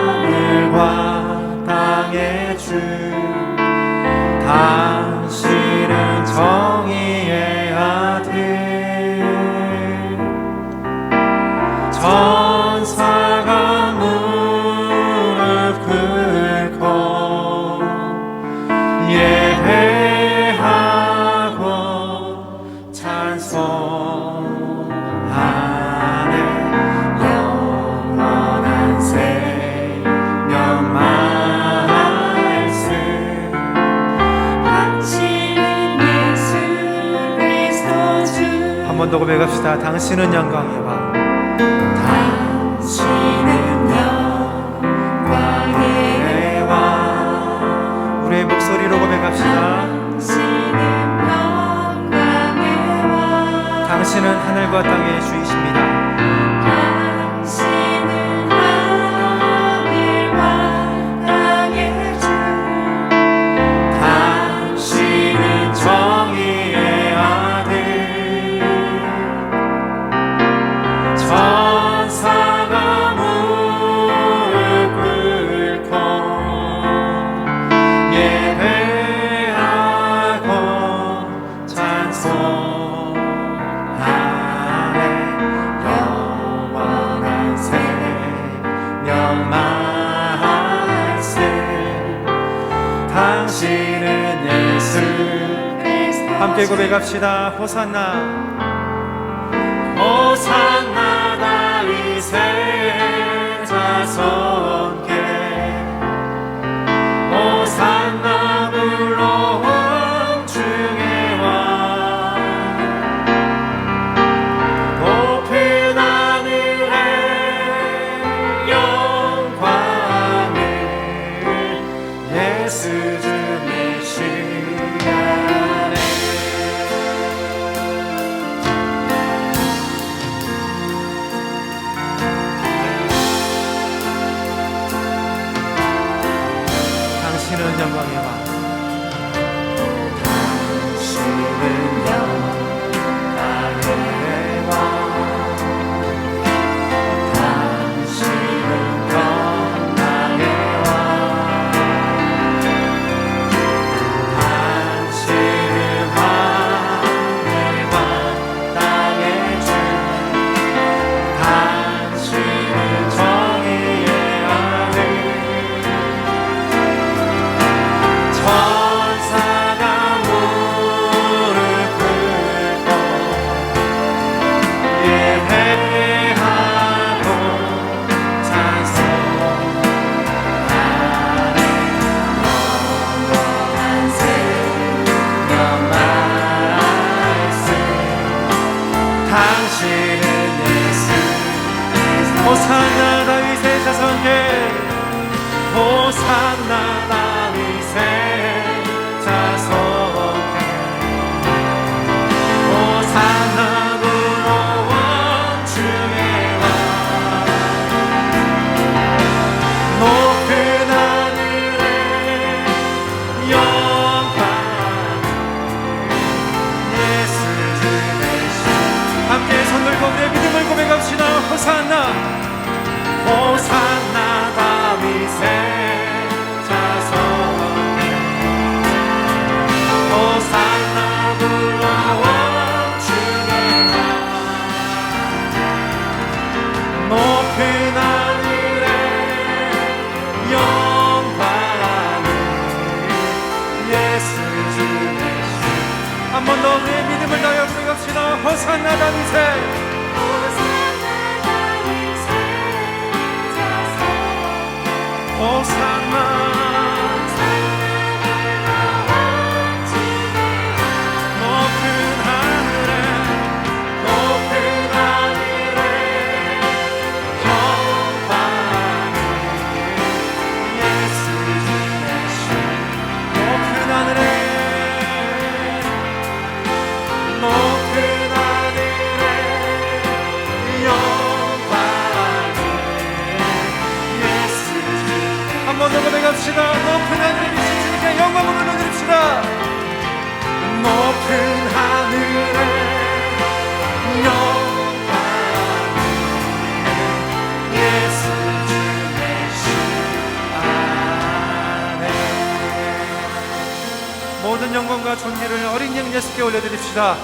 하늘과 땅의 주, 당신은 정의의 아들. 천사가 무릎 꿇고 예배하고 찬송하네. 영원한 생명 말씀, 당신은 예수 그리스도 주. 한 번 더 고백합시다. 당신은 영광의 왕, 당신은 영광의 왕. 우리의 목소리로 고백합시다. 당신은 영광의 왕, 당신은 하늘과 땅의 주이십니다. 당신은 하늘과 땅의 주, 당신은 정의의 아들. 천사가 무릎 꿇고 예배하고 찬송하네. 영원한 생명 말씀, 당신은 예수 그리스도. 함께 고백합시다. 호산나, 호산나 다윗의 자손께, 호산나 불러온 주의 왕. 높은 하늘에 영광을 예수 주 메시아네. 당신은 영광의 왕, 당신은 영광의 왕, 당신은 영광의 왕, 당신은 하늘과 땅의 주, 당신은 정의의 아들. 천사가 무릎 꿇고 예배하고 찬송하네. 영원한 생명 말씀, 당신은 예수. 호산나 다윗의 자손께, 호산나 다윗의 자손께, 호산나 불러온 주의 왕. 높은 하늘에 영광 예수 주 되시. 함께 손 들고 우리의 믿음을 고백합시다. 호산나, 호산나 다윗의 자손께, 호산나 불러온 주의 왕. 높은 하늘에 영광을 예수 주 되시. 한 번 더 우리의 믿음을 다하여 고백합시다. 호산나 다윗의, 호산나, 높은 하늘에, 높은 하늘에 영광을 예수 주 되시. 높은 하늘에, 높은 하늘에 올려드립시다.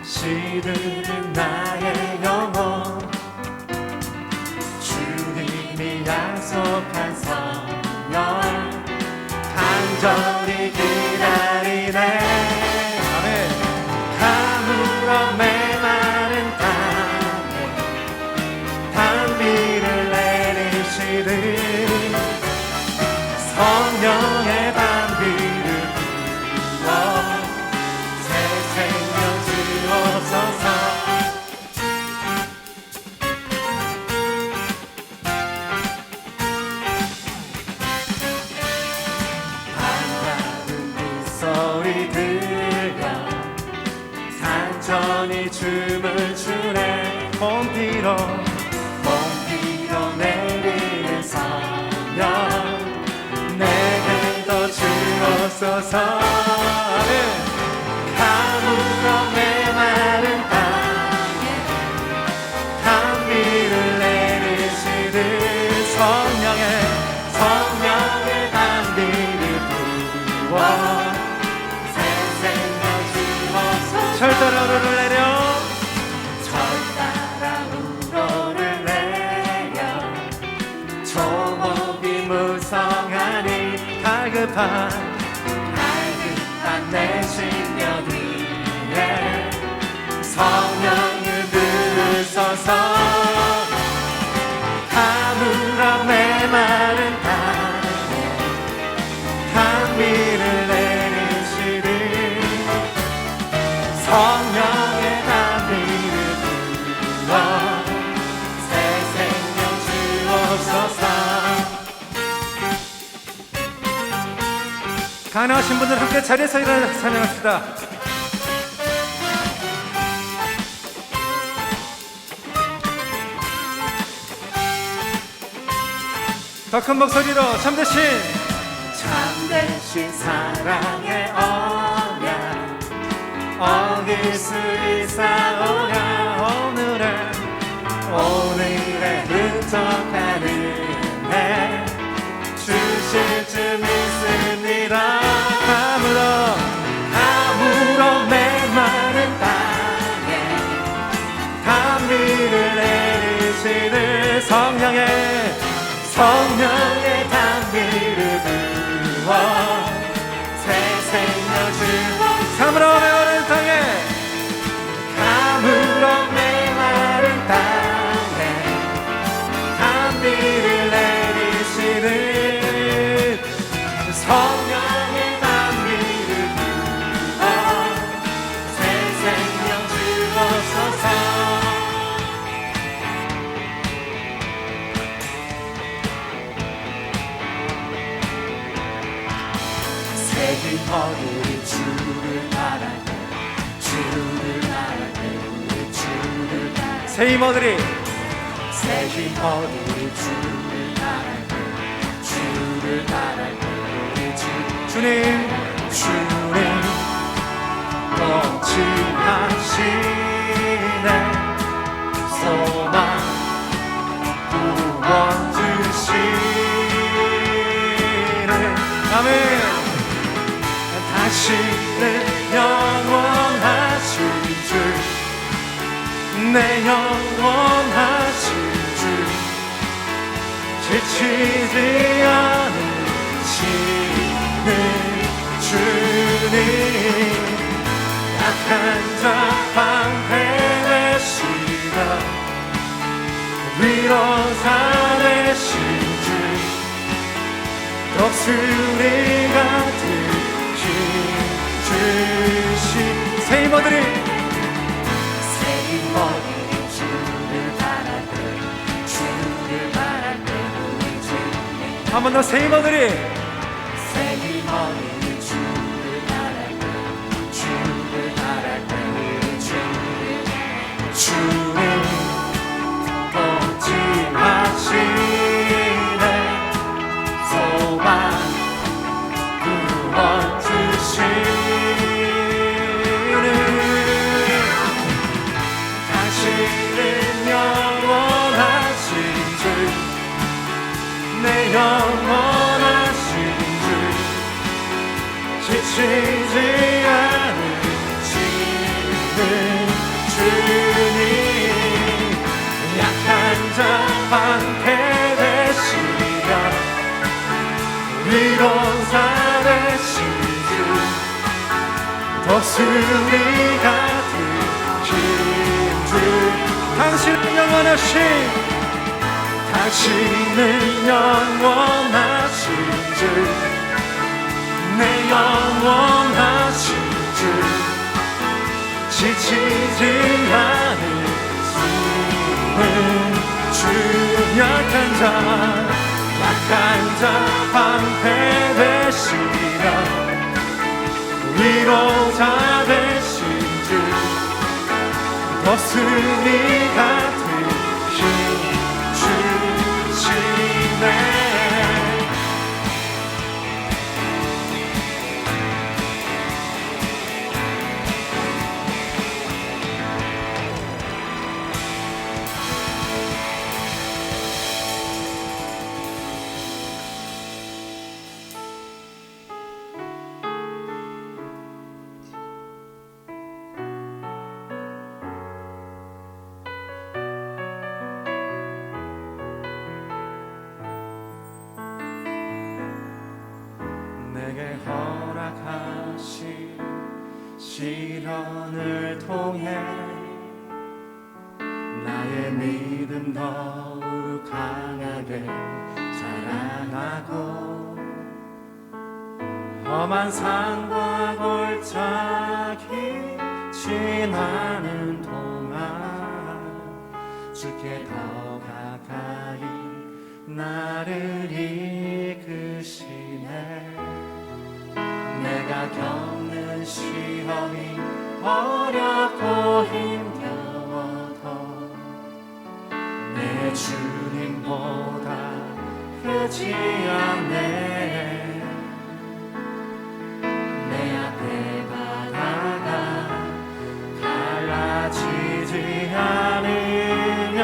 시드는 나의 영혼 주님이 약속한 성령 간절히 기다리네. 아멘. 가물어 메마른 땅에 단비를 내리시듯 성령의 단비를 부어 소리 들려 산천이 춤을 추네. 봄비로 내리는 성령 내게도 주옵소서. 가물어 메마른 땅에 단비를 내리시듯 성령의 단비를 부어 철따라 우러를 내려 우러를 내려 조목이 무성하니 갈급한 내 심령 위에 성령을 부으소서. 가물어 메마른 땅에 단비를 내리시듯 성령의 단비를 불러 새 생명 주옵소서. 가능하신 분들 함께 자리에서 일어나 찬양합시다. 더 큰 목소리로 참되신 사랑의 언약 어길 수 있사오냐. 오늘의 흡족한 은혜 주실 줄 믿습니다. 가물어 메마른 땅에 단비를 내리시는 성령의 단비를 부어 새 생명 주옵소서. 가물어 메마른 땅에 가물어 메마른 땅에 단비를 내리시는 성령의 단비를 부어 새 생명 주옵소서. 새 힘어들이 주를 바랄 때 우리 주를 바랄 때 새 힘어들이 새 힘어들이 주를 바랄 때 우리 주님 넘치하시네. 소망 구원 주시네. 아멘. 다시는 영원하신 주 내 영원하신 주 지치지 않으시는 주님 약한 자 방패 되시며 위로자 되신 주 독수리가 주시 새 힘어들이 주를 바랄 때 우리 주님 한 번 더 새 힘어들이 새 힘어들이 주를 바랄 때 지치지 않으시는 주님 약한 자 방패 되시라 위로자 되신 주 더 승리 같은 힘줄 당신은 영원하신 당신은 영원하신 주 내 영원하신 주 지치지 않으시는 주 약한 자 방패 되시라 위로자 되신 주 더 승리 같은 힘 주시네 내게 허락하신 시련을 통해 나의 믿음 더욱 강하게 자라나고 험한 산과 골짜기 지나는 동안 주께 더 가까이 나를 이끄시네 내가 겪는 시험이 어렵고 힘겨워도 내 주님보다 크지 않네 내 앞에 바다가 갈라지지 않으면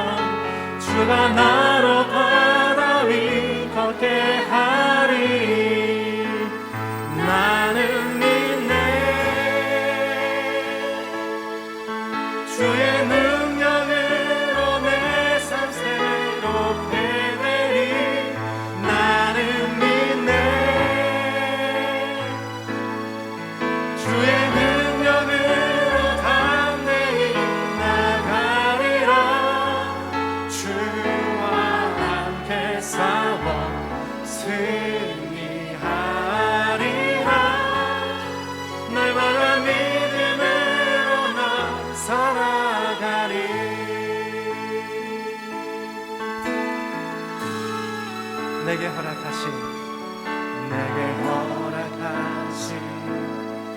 주가 나로 바다 위 걷게 하리 나는 믿네 주의 능력으로 내 삶 새롭게 되리 나는 믿네 주의 능력으로 담대히 나가리라 주와 함께 싸워 날마다 믿음으로 나 살아가리 내게 허락하신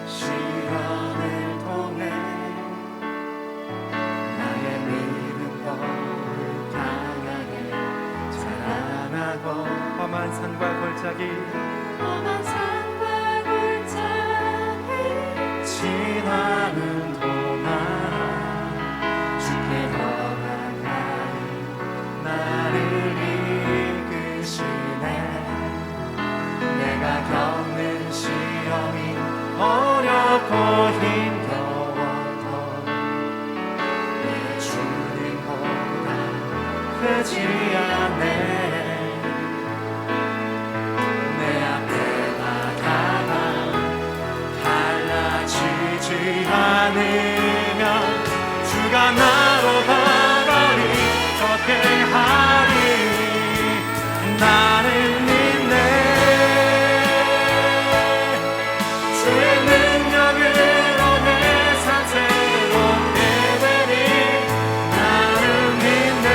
시련을 통해 나의 믿음 더욱 강하게 자라나고 험한 산과 골짜기 지나는 동안 주께 더 가까이 나를 이끄시네 내가 겪는 시험이 어렵고 힘겨워도 내 주님보다 크지 않네 내 앞에 바다가 갈라지지 않으면 주가 나로 바다 위 걷게 하리 나는 믿네 주의 능력으로 내 삶 새롭게 되니 나는 믿네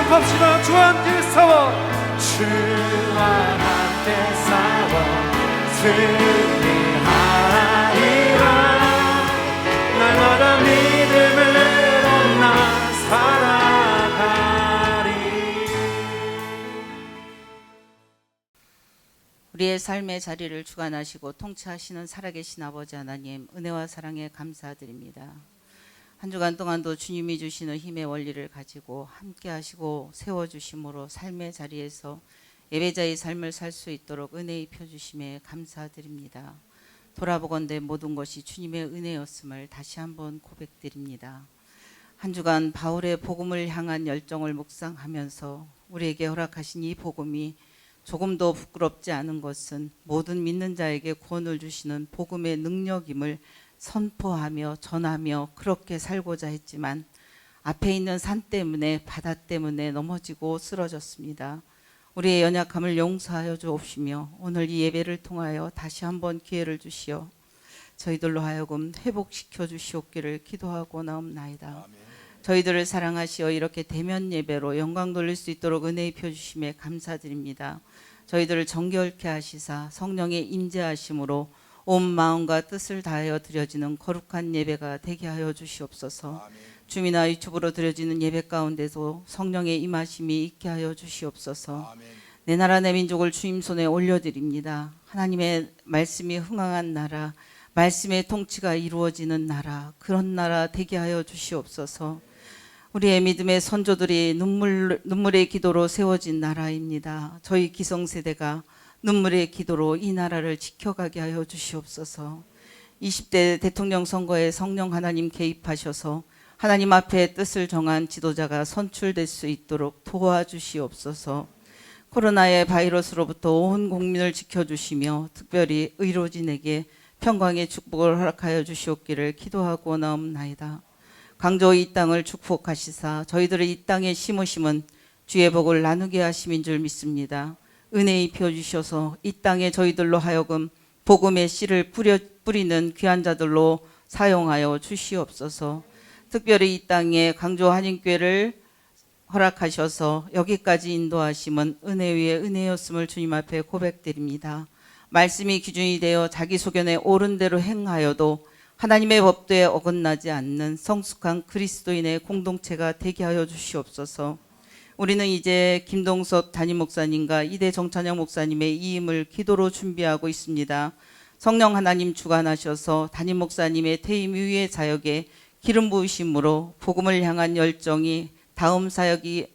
합시다. 주와 함께 싸워 주와 함께 싸워 승리하리라. 날마다 믿음으로 나 살아가리. 우리의 삶의 자리를 주관하시고 통치하시는 살아계신 아버지 하나님, 은혜와 사랑에 감사드립니다. 한 주간 동안도 주님이 주시는 힘의 원리를 가지고 함께 하시고 세워주심으로 삶의 자리에서 예배자의 삶을 살 수 있도록 은혜 입혀주심에 감사드립니다. 돌아보건대 모든 것이 주님의 은혜였음을 다시 한번 고백드립니다. 한 주간 바울의 복음을 향한 열정을 묵상하면서 우리에게 허락하신 이 복음이 조금도 부끄럽지 않은 것은 모든 믿는 자에게 구원을 주시는 복음의 능력임을 선포하며 전하며 그렇게 살고자 했지만 앞에 있는 산 때문에 바다 때문에 넘어지고 쓰러졌습니다. 우리의 연약함을 용서하여 주옵시며 오늘 이 예배를 통하여 다시 한번 기회를 주시어 저희들로 하여금 회복시켜 주시옵기를 기도하고 나옵나이다. 저희들을 사랑하시어 이렇게 대면 예배로 영광 돌릴 수 있도록 은혜 입혀 주심에 감사드립니다. 저희들을 정결케 하시사 성령의 임재하심으로 온 마음과 뜻을 다하여 드려지는 거룩한 예배가 되게 하여 주시옵소서. 줌이나 유튜브로 드려지는 예배 가운데도 성령의 임하심이 있게 하여 주시옵소서. 내 나라 내 민족을 주님 손에 올려드립니다. 하나님의 말씀이 흥황한 나라, 말씀의 통치가 이루어지는 나라, 그런 나라 되게 하여 주시옵소서. 우리의 믿음의 선조들이 눈물의 기도로 세워진 나라입니다. 저희 기성세대가 눈물의 기도로 이 나라를 지켜가게 하여 주시옵소서. 20대 대통령 선거에 성령 하나님 개입하셔서 하나님 앞에 뜻을 정한 지도자가 선출될 수 있도록 도와주시옵소서. 코로나의 바이러스로부터 온 국민을 지켜주시며 특별히 의료진에게 평강의 축복을 허락하여 주시옵기를 기도하고 나옵나이다. 강조 이 땅을 축복하시사 저희들을 이 땅에 심으심은 주의 복을 나누게 하심인 줄 믿습니다. 은혜 입혀 주셔서 이 땅에 저희들로 하여금 복음의 씨를 뿌리는 귀한 자들로 사용하여 주시옵소서. 특별히 이 땅에 강조 한인교회를 허락하셔서 여기까지 인도하심은 은혜 위에 은혜였음을 주님 앞에 고백드립니다. 말씀이 기준이 되어 자기 소견에 옳은 대로 행하여도 하나님의 법도에 어긋나지 않는 성숙한 그리스도인의 공동체가 되게 하여 주시옵소서. 우리는 이제 김동석 담임 목사님과 이대 정찬영 목사님의 이임을 기도로 준비하고 있습니다. 성령 하나님 주관하셔서 담임 목사님의 퇴임 이후의 사역에 기름 부으심으로 복음을 향한 열정의 다음 사역이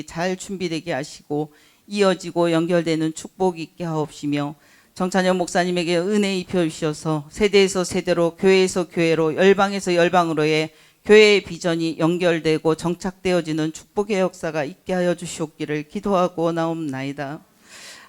잘 준비되게 하시고 이어지고 연결되는 축복이 있게 하옵시며 정찬영 목사님에게 은혜 입혀 주셔서 세대에서 세대로 교회에서 교회로 열방에서 열방으로의 교회의 비전이 연결되고 정착되어지는 축복의 역사가 있게 하여 주시옵기를 기도하고 나옵나이다.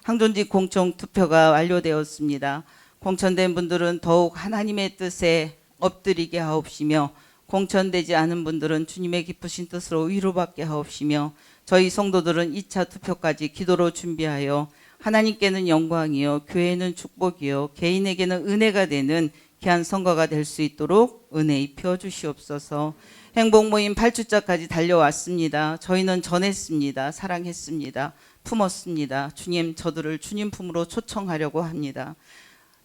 항존직 공청 투표가 완료되었습니다. 공천된 분들은 더욱 하나님의 뜻에 엎드리게 하옵시며 공천되지 않은 분들은 주님의 기쁘신 뜻으로 위로받게 하옵시며 저희 성도들은 2차 투표까지 기도로 준비하여 하나님께는 영광이요 교회는 축복이요 개인에게는 은혜가 되는 귀한 선거가 될 수 있도록 은혜 입혀 주시옵소서. 행복 모임 8주차까지 달려왔습니다. 저희는 전했습니다. 사랑했습니다. 품었습니다. 주님, 저들을 주님 품으로 초청하려고 합니다.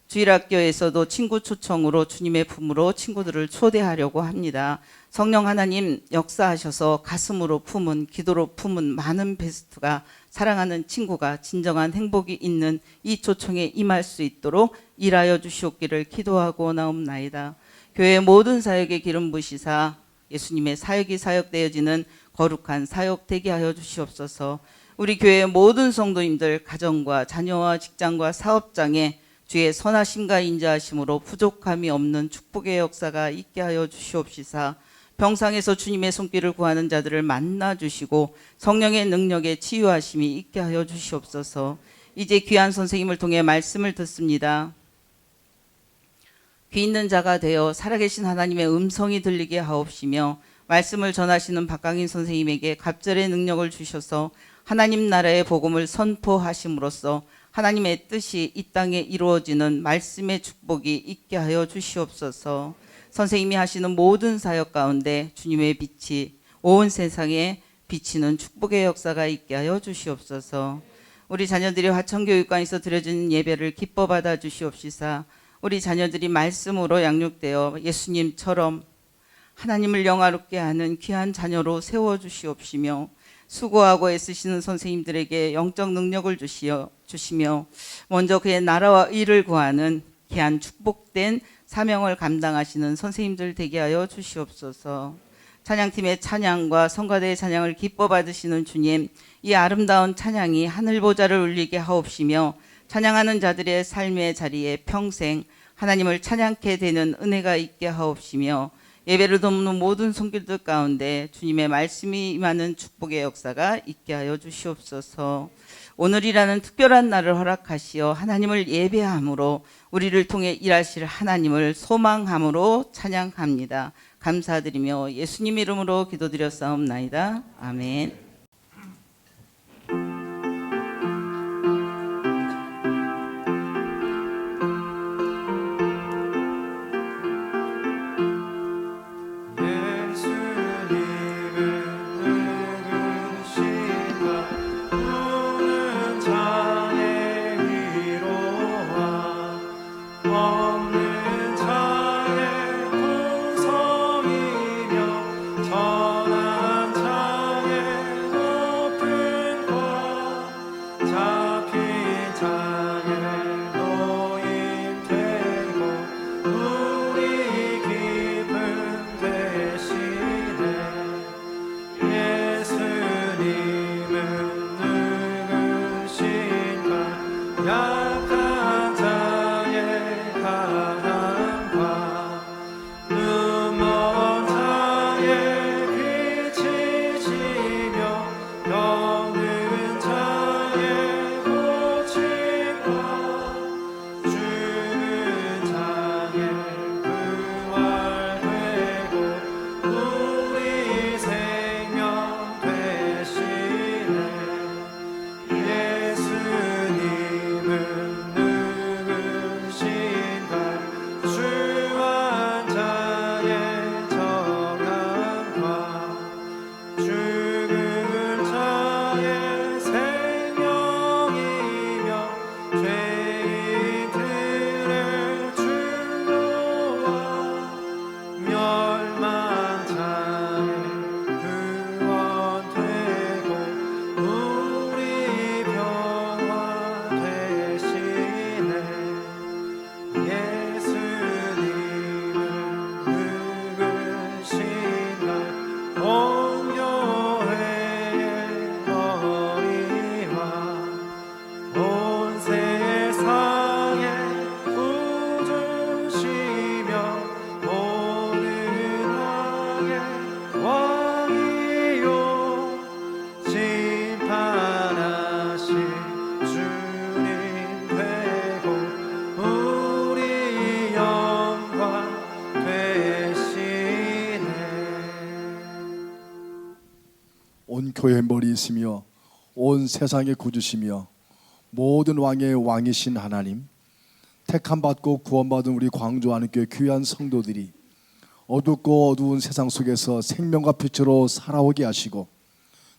주일학교에서도 친구 초청으로 주님의 품으로 친구들을 초대하려고 합니다. 성령 하나님 역사하셔서 가슴으로 품은 기도로 품은 많은 베스트가 사랑하는 친구가 진정한 행복이 있는 이 초청에 임할 수 있도록 일하여 주시옵기를 기도하고 나옵나이다. 교회 모든 사역에 기름 부으시사 예수님의 사역이 사역되어지는 거룩한 사역 되게 하여 주시옵소서. 우리 교회 모든 성도님들 가정과 자녀와 직장과 사업장에 주의 선하심과 인자하심으로 부족함이 없는 축복의 역사가 있게 하여 주시옵시사. 병상에서 주님의 손길을 구하는 자들을 만나 주시고 성령의 능력에 치유하심이 있게 하여 주시옵소서. 이제 귀한 선생님을 통해 말씀을 듣습니다. 귀 있는 자가 되어 살아계신 하나님의 음성이 들리게 하옵시며 말씀을 전하시는 박강인 선생님에게 갑절의 능력을 주셔서 하나님 나라의 복음을 선포하심으로써 하나님의 뜻이 이 땅에 이루어지는 말씀의 축복이 있게 하여 주시옵소서. 선생님이 하시는 모든 사역 가운데 주님의 빛이 온 세상에 비치는 축복의 역사가 있게 하여 주시옵소서. 우리 자녀들이 화천교육관에서 드려지는 예배를 기뻐 받아 주시옵시사 우리 자녀들이 말씀으로 양육되어 예수님처럼 하나님을 영화롭게 하는 귀한 자녀로 세워주시옵시며 수고하고 애쓰시는 선생님들에게 영적 능력을 주시며 먼저 그의 나라와 의를 구하는 귀한 축복된 사명을 감당하시는 선생님들 되게 하여 주시옵소서. 찬양팀의 찬양과 성가대의 찬양을 기뻐 받으시는 주님, 이 아름다운 찬양이 하늘 보좌를 울리게 하옵시며 찬양하는 자들의 삶의 자리에 평생 하나님을 찬양케 되는 은혜가 있게 하옵시며 예배를 돕는 모든 손길들 가운데 주님의 말씀이 임하는 축복의 역사가 있게 하여 주시옵소서. 오늘이라는 특별한 날을 허락하시어 하나님을 예배함으로 우리를 통해 일하실 하나님을 소망함으로 찬양합니다. 감사드리며 예수님 이름으로 기도드렸사옵나이다. 아멘. 온 교회의 머리이시며 온 세상의 구주시며 모든 왕의 왕이신 하나님, 택함받고 구원받은 우리 광주안은교회 귀한 성도들이 어둡고 어두운 세상 속에서 생명과 빛으로 살아오게 하시고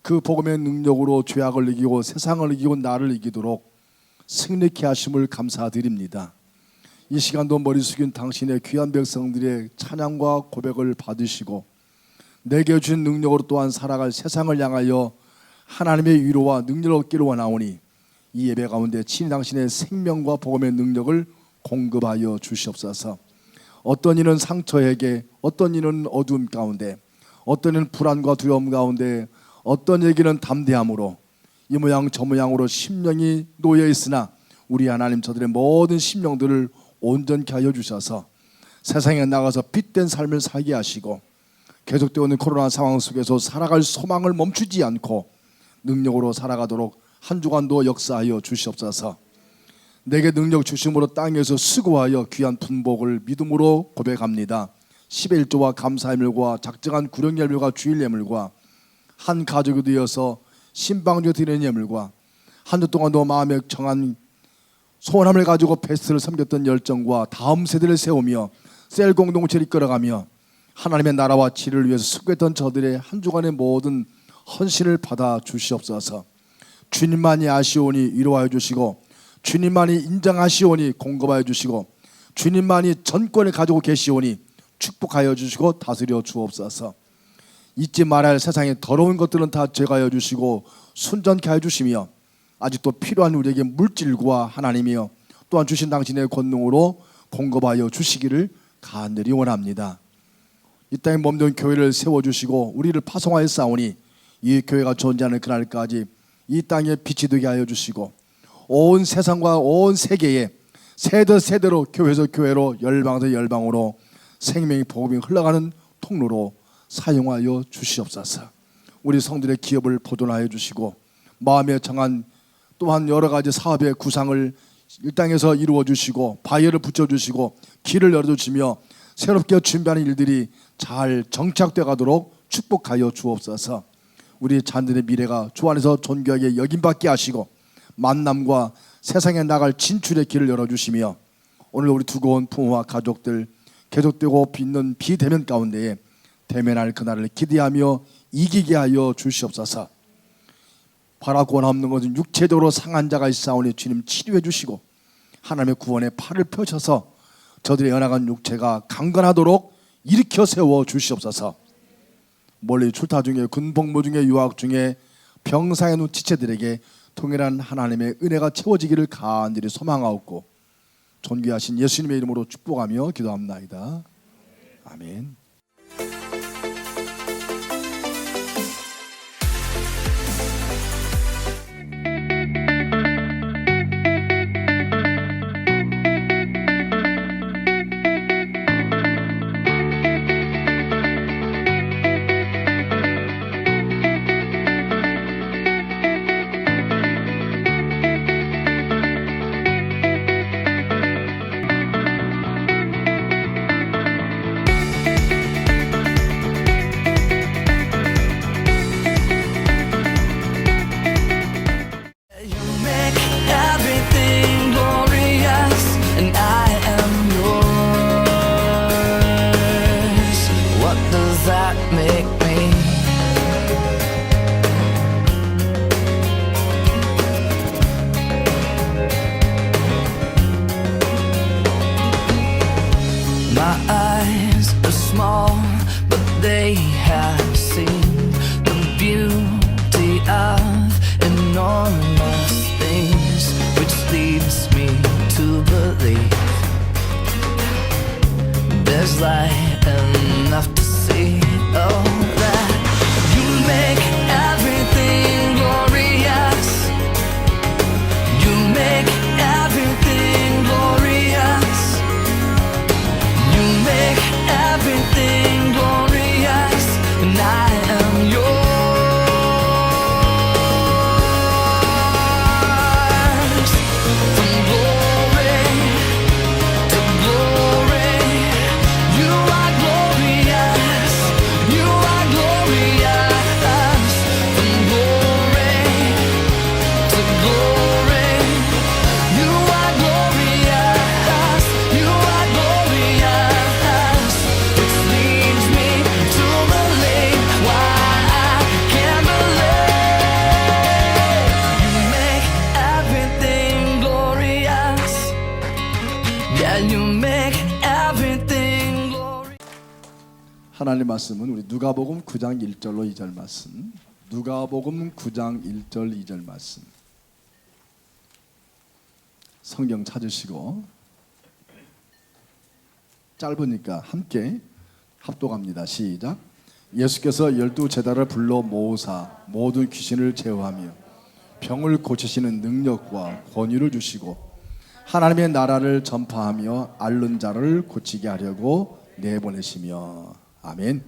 그 복음의 능력으로 죄악을 이기고 세상을 이기고 나를 이기도록 승리케 하심을 감사드립니다. 이 시간도 머리 숙인 당신의 귀한 백성들의 찬양과 고백을 받으시고 내게 주신 능력으로 또한 살아갈 세상을 향하여 하나님의 위로와 능력을 얻기를 원하오니 이 예배 가운데 친히 당신의 생명과 복음의 능력을 공급하여 주시옵소서. 어떤 이는 상처에게, 어떤 이는 어두움 가운데, 어떤 이는 불안과 두려움 가운데, 어떤 얘기는 담대함으로 이 모양 저 모양으로 심령이 놓여 있으나 우리 하나님 저들의 모든 심령들을 온전케 하여 주셔서 세상에 나가서 빛된 삶을 살게 하시고 계속되어 오는 코로나 상황 속에서 살아갈 소망을 멈추지 않고 능력으로 살아가도록 한 주간도 역사하여 주시옵소서. 내게 능력 주심으로 땅에서 수고하여 귀한 분복을 믿음으로 고백합니다. 11조와 감사의물과 작정한 구령예물과 주일예물과 한 가족이 되어서 신방주 드리는 예물과 한 주 동안도 마음에 정한 소원함을 가지고 베스트를 섬겼던 열정과 다음 세대를 세우며 셀 공동체를 이끌어가며 하나님의 나라와 지를 위해서 수고했던 저들의 한 주간의 모든 헌신을 받아 주시옵소서. 주님만이 아시오니 위로하여 주시고 주님만이 인정하시오니 공급하여 주시고 주님만이 전권을 가지고 계시오니 축복하여 주시고 다스려 주옵소서. 잊지 말아야 할 세상의 더러운 것들은 다 제거하여 주시고 순전케 하여 주시며 아직도 필요한 우리에게 물질과 하나님이여 또한 주신 당신의 권능으로 공급하여 주시기를 간절히 원합니다. 이 땅에 몸된 교회를 세워주시고 우리를 파송하여 싸우니 이 교회가 존재하는 그날까지 이 땅에 빛이 되게 하여 주시고 온 세상과 온 세계에 세대로 교회에서 교회로 열방에서 열방으로 생명의 복음이 흘러가는 통로로 사용하여 주시옵소서. 우리 성들의 기업을 보존하여 주시고 마음에 정한 또한 여러 가지 사업의 구상을 이 땅에서 이루어 주시고 바위를 붙여 주시고 길을 열어 주시며 새롭게 준비하는 일들이 잘 정착되어 가도록 축복하여 주옵소서. 우리 자녀들의 미래가 주 안에서 존귀하게 여김받게 하시고 만남과 세상에 나갈 진출의 길을 열어주시며 오늘 우리 두고 온 부모와 가족들 계속되고 빚는 비대면 가운데에 대면할 그날을 기대하며 이기게 하여 주시옵소서. 바라고 원하는 것은 육체적으로 상한 자가 있사오니 주님 치료해 주시고 하나님의 구원의 팔을 펴셔서 저들의 연약한 육체가 강건하도록 일으켜 세워 주시옵소서. 멀리 출타 중에 군복무 중에 유학 중에 병상에 누운 지체들에게 통일한 하나님의 은혜가 채워지기를 간절히 소망하옵고 존귀하신 예수님의 이름으로 축복하며 기도합나이다. 아멘. light enough to see all that you make everything glorious. You make everything glorious. You make everything glorious, and I am yours. From glory to glory, you are glorious. You are glorious. From glory to glory, you are glorious. You are glorious, which leads me to believe why I can't believe. You make everything glorious. Yeah, you make everything glorious. 하나님 말씀은 우리 누가복음 9장 1절로 2절 말씀. 누가복음 9장 1절 2절 말씀. 성경 찾으시고 짧으니까 함께 합독합니다. 시작. 예수께서 12제자를 불러 모으사 모든 귀신을 제어하며 병을 고치시는 능력과 권위를 주시고 하나님의 나라를 전파하며 앓는 자를 고치게 하려고 내보내시며. 아멘.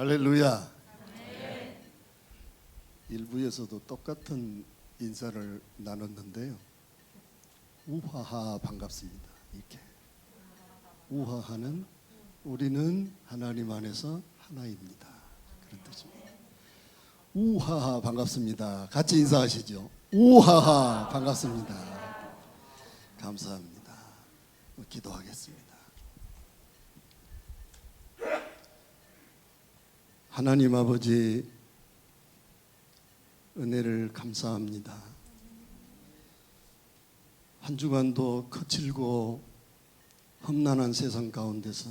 할렐루야. 일부에서도 똑같은 인사를 나눴는데요. 우하하 반갑습니다. 이렇게 우하하는 우리는 하나님 안에서 하나입니다. 그런 뜻입니다. 우하하 반갑습니다. 같이 인사하시죠. 우하하 반갑습니다. 감사합니다. 기도하겠습니다. 하나님 아버지, 은혜를 감사합니다. 한 주간도 거칠고 험난한 세상 가운데서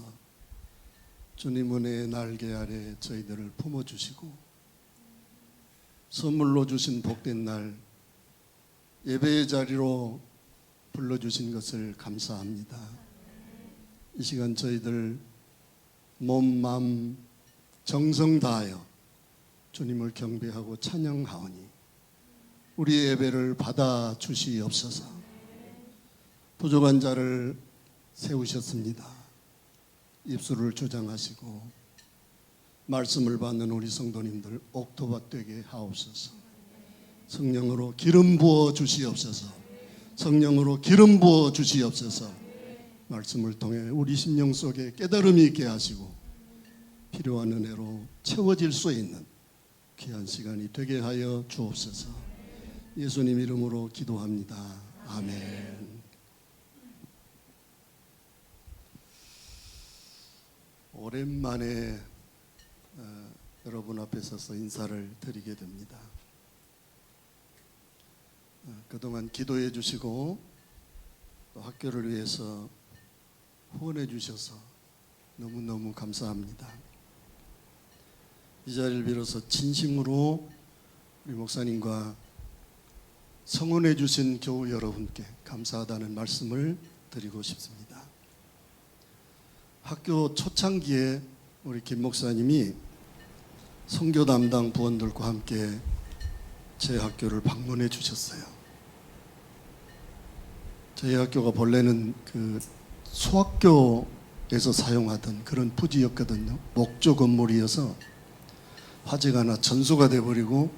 주님 은혜의 날개 아래 저희들을 품어주시고 선물로 주신 복된 날 예배의 자리로 불러주신 것을 감사합니다. 이 시간 저희들 몸, 마음, 정성 다하여 주님을 경배하고 찬양하오니 우리의 예배를 받아 주시옵소서. 부족한 자를 세우셨습니다. 입술을 조장하시고 말씀을 받는 우리 성도님들 옥토밭 되게 하옵소서. 성령으로 기름 부어 주시옵소서. 성령으로 기름 부어 주시옵소서. 말씀을 통해 우리 심령 속에 깨달음이 있게 하시고 필요한 은혜로 채워질 수 있는 귀한 시간이 되게 하여 주옵소서. 예수님 이름으로 기도합니다. 아멘. 오랜만에 여러분 앞에 서서 인사를 드리게 됩니다. 그동안 기도해 주시고 또 학교를 위해서 후원해 주셔서 너무너무 감사합니다. 이 자리를 빌어서 진심으로 우리 목사님과 성원해 주신 교우 여러분께 감사하다는 말씀을 드리고 싶습니다. 학교 초창기에 우리 김 목사님이 선교 담당 부원들과 함께 제 학교를 방문해 주셨어요. 저희 학교가 본래는 그 소학교에서 사용하던 그런 부지였거든요. 목조 건물이어서 화재가 나 전소가 돼버리고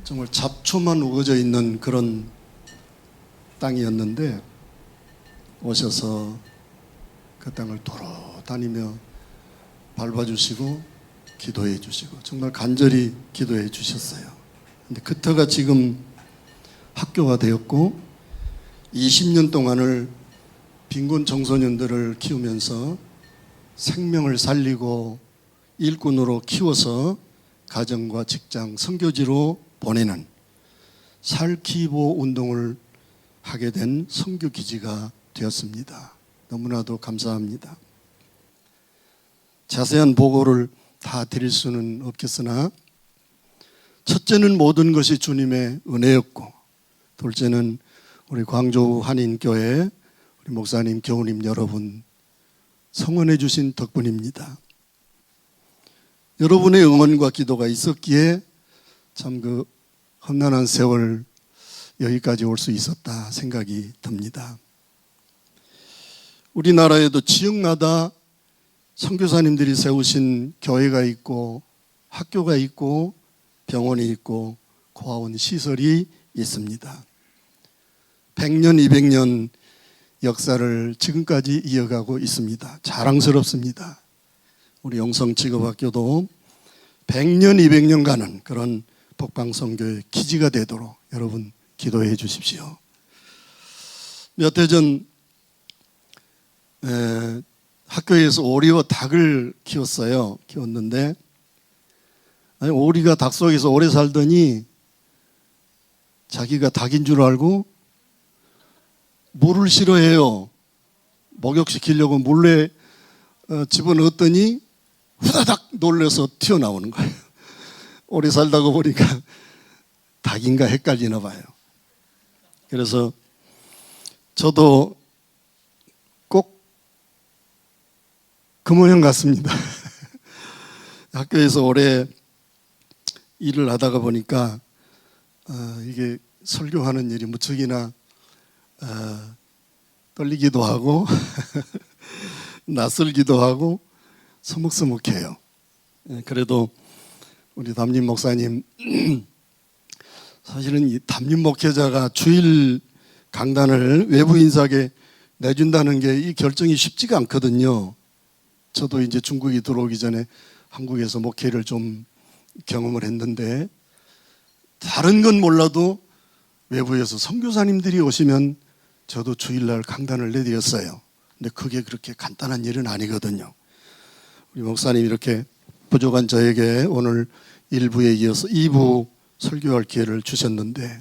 정말 잡초만 우거져 있는 그런 땅이었는데, 오셔서 그 땅을 돌아다니며 밟아주시고 기도해 주시고 정말 간절히 기도해 주셨어요. 근데 그 터가 지금 학교가 되었고 20년 동안을 빈곤 청소년들을 키우면서 생명을 살리고 일꾼으로 키워서 가정과 직장, 선교지로 보내는 살키보 운동을 하게 된 선교 기지가 되었습니다. 너무나도 감사합니다. 자세한 보고를 다 드릴 수는 없겠으나, 첫째는 모든 것이 주님의 은혜였고, 둘째는 우리 광주 한인교회 우리 목사님, 교우님 여러분 성원해 주신 덕분입니다. 여러분의 응원과 기도가 있었기에 참 그 험난한 세월 여기까지 올 수 있었다 생각이 듭니다. 우리나라에도 지역마다 선교사님들이 세우신 교회가 있고 학교가 있고 병원이 있고 고아원 시설이 있습니다. 100년, 200년 역사를 지금까지 이어가고 있습니다. 자랑스럽습니다. 우리 영성직업학교도 100년, 200년간은 그런 복방선교의 기지가 되도록 여러분 기도해 주십시오. 몇 해 전 학교에서 오리와 닭을 키웠는데, 아니, 오리가 닭 속에서 오래 살더니 자기가 닭인 줄 알고 물을 싫어해요. 목욕시키려고 물에 집어넣었더니 후다닥 놀라서 튀어나오는 거예요. 오래 살다가 보니까 닭인가 헷갈리나 봐요. 그래서 저도 꼭 그 모양 같습니다. 학교에서 오래 일을 하다가 보니까 이게 설교하는 일이 무척이나 떨리기도 하고 낯설기도 하고 서먹서먹해요. 그래도 우리 담임 목사님, 사실은 이 담임 목회자가 주일 강단을 외부 인사에게 내준다는 게 이 결정이 쉽지가 않거든요. 저도 이제 중국이 들어오기 전에 한국에서 목회를 좀 경험을 했는데, 다른 건 몰라도 외부에서 선교사님들이 오시면 저도 주일날 강단을 내드렸어요. 근데 그게 그렇게 간단한 일은 아니거든요. 우리 목사님 이렇게 부족한 저에게 오늘 1부에 이어서 2부 설교할 기회를 주셨는데,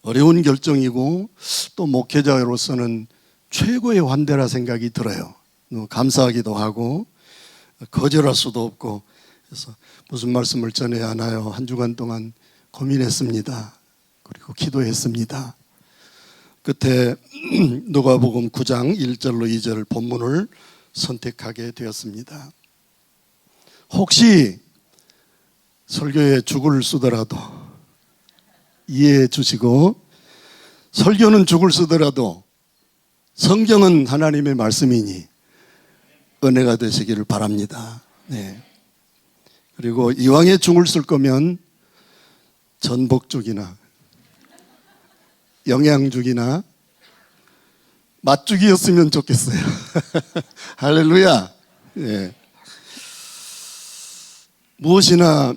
어려운 결정이고 또 목회자로서는 최고의 환대라 생각이 들어요. 감사하기도 하고 거절할 수도 없고, 그래서 무슨 말씀을 전해야 하나요? 한 주간 동안 고민했습니다. 그리고 기도했습니다. 끝에 누가복음 9장 1절로 2절 본문을 선택하게 되었습니다. 혹시 설교에 죽을 쓰더라도 이해해 주시고, 설교는 죽을 쓰더라도 성경은 하나님의 말씀이니 은혜가 되시기를 바랍니다. 네. 그리고 이왕에 죽을 쓸 거면 전복죽이나 영양죽이나 맛죽이었으면 좋겠어요. 할렐루야. 네. 무엇이나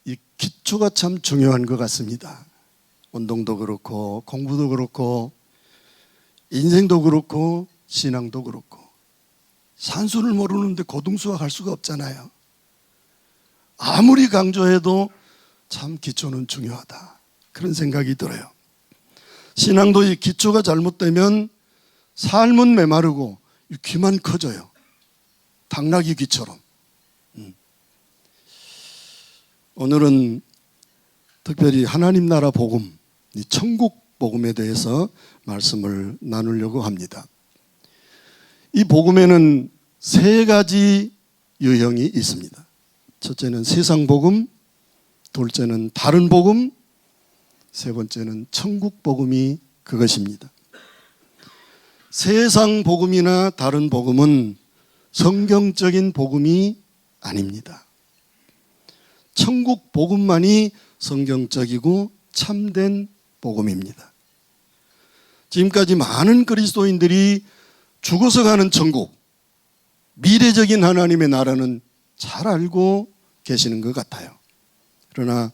이 기초가 참 중요한 것 같습니다. 운동도 그렇고 공부도 그렇고 인생도 그렇고 신앙도 그렇고, 산수를 모르는데 고등수학 할 수가 없잖아요. 아무리 강조해도 참 기초는 중요하다, 그런 생각이 들어요. 신앙도 이 기초가 잘못되면 삶은 메마르고 귀만 커져요. 당나귀 귀처럼. 오늘은 특별히 하나님 나라 복음, 이 천국 복음에 대해서 말씀을 나누려고 합니다. 이 복음에는 세 가지 유형이 있습니다. 첫째는 세상 복음, 둘째는 다른 복음, 세 번째는 천국 복음이 그것입니다. 세상 복음이나 다른 복음은 성경적인 복음이 아닙니다. 천국 복음만이 성경적이고 참된 복음입니다. 지금까지 많은 그리스도인들이 죽어서 가는 천국, 미래적인 하나님의 나라는 잘 알고 계시는 것 같아요. 그러나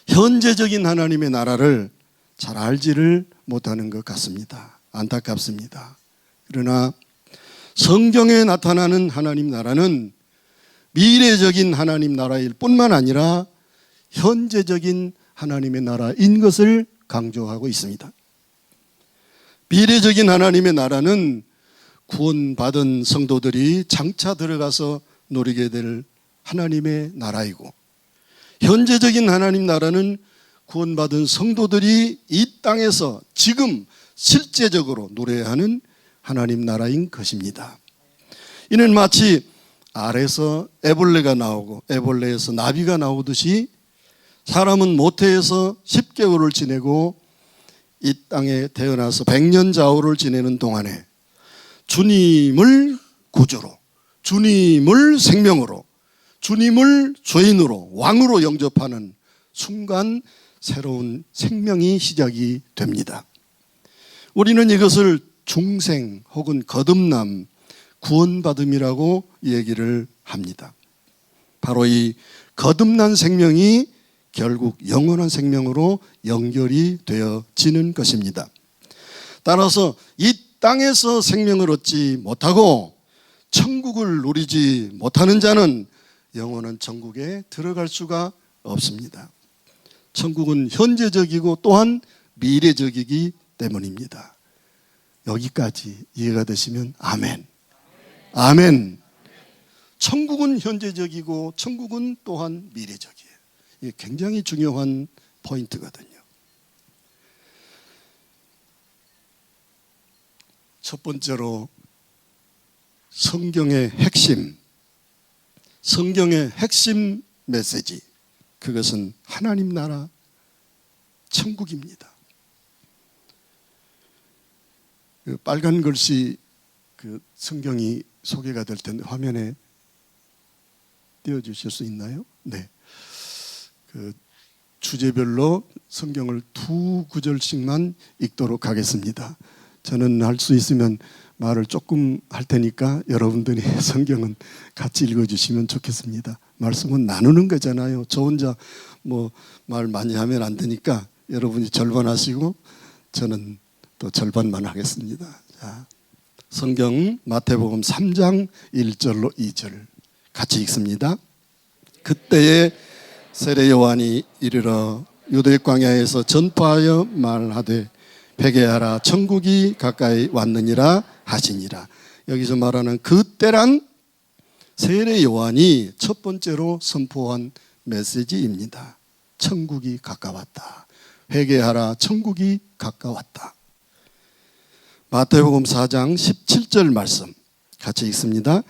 현재적인 하나님의 나라를 잘 알지를 못하는 것 같습니다. 안타깝습니다. 그러나 성경에 나타나는 하나님 나라는 미래적인 하나님 나라일 뿐만 아니라 현재적인 하나님의 나라인 것을 강조하고 있습니다. 미래적인 하나님의 나라는 구원받은 성도들이 장차 들어가서 누리게 될 하나님의 나라이고, 현재적인 하나님 나라는 구원받은 성도들이 이 땅에서 지금 실제적으로 누려야 하는 하나님 나라인 것입니다. 이는 마치 알에서 애벌레가 나오고 애벌레에서 나비가 나오듯이 사람은 모태에서 10개월을 지내고 이 땅에 태어나서 100년 좌우를 지내는 동안에 주님을 구주로, 주님을 생명으로, 주님을 죄인으로, 왕으로 영접하는 순간 새로운 생명이 시작이 됩니다. 우리는 이것을 중생 혹은 거듭남, 구원받음이라고 얘기를 합니다. 바로 이 거듭난 생명이 결국 영원한 생명으로 연결이 되어지는 것입니다. 따라서 이 땅에서 생명을 얻지 못하고 천국을 누리지 못하는 자는 영원한 천국에 들어갈 수가 없습니다. 천국은 현재적이고 또한 미래적이기 때문입니다. 여기까지 이해가 되시면 아멘. 아멘. 천국은 현재적이고 천국은 또한 미래적이에요. 이게 굉장히 중요한 포인트거든요. 첫 번째로 성경의 핵심 메시지, 그것은 하나님 나라 천국입니다. 그 빨간 글씨 그 성경이 소개가 될 텐데 화면에 띄워주실 수 있나요? 네. 그 주제별로 성경을 2구절씩만 읽도록 하겠습니다. 저는 할 수 있으면 말을 조금 할 테니까 여러분들이 성경은 같이 읽어주시면 좋겠습니다. 말씀은 나누는 거잖아요. 저 혼자 뭐 말 많이 하면 안 되니까 여러분이 절반 하시고 저는 또 절반만 하겠습니다. 자, 성경 마태복음 3장 1절로 2절 같이 읽습니다. 그때에 세례 요한이 이르러 유대 광야에서 전파하여 말하되 회개하라 천국이 가까이 왔느니라 하시니라. 여기서 말하는 그때란 세례 요한이 첫 번째로 선포한 메시지입니다. 천국이 가까웠다. 회개하라 천국이 가까웠다. 마태복음 4장 17절 말씀 같이 읽습니다.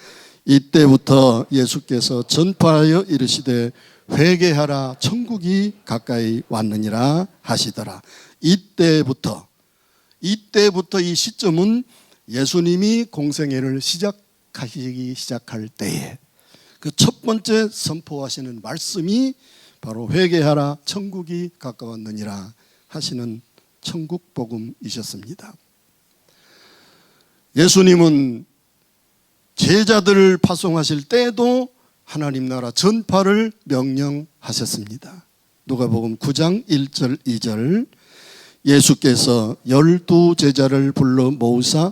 이때부터 예수께서 전파하여 이르시되 회개하라 천국이 가까이 왔느니라 하시더라. 이때부터 이 시점은 예수님이 공생애를 시작하시기 시작할 때에 그 첫 번째 선포하시는 말씀이 바로 회개하라 천국이 가까웠느니라 하시는 천국 복음이셨습니다. 예수님은 제자들을 파송하실 때에도 하나님 나라 전파를 명령하셨습니다. 누가복음 9장 1절 2절 예수께서 12제자를 불러 모으사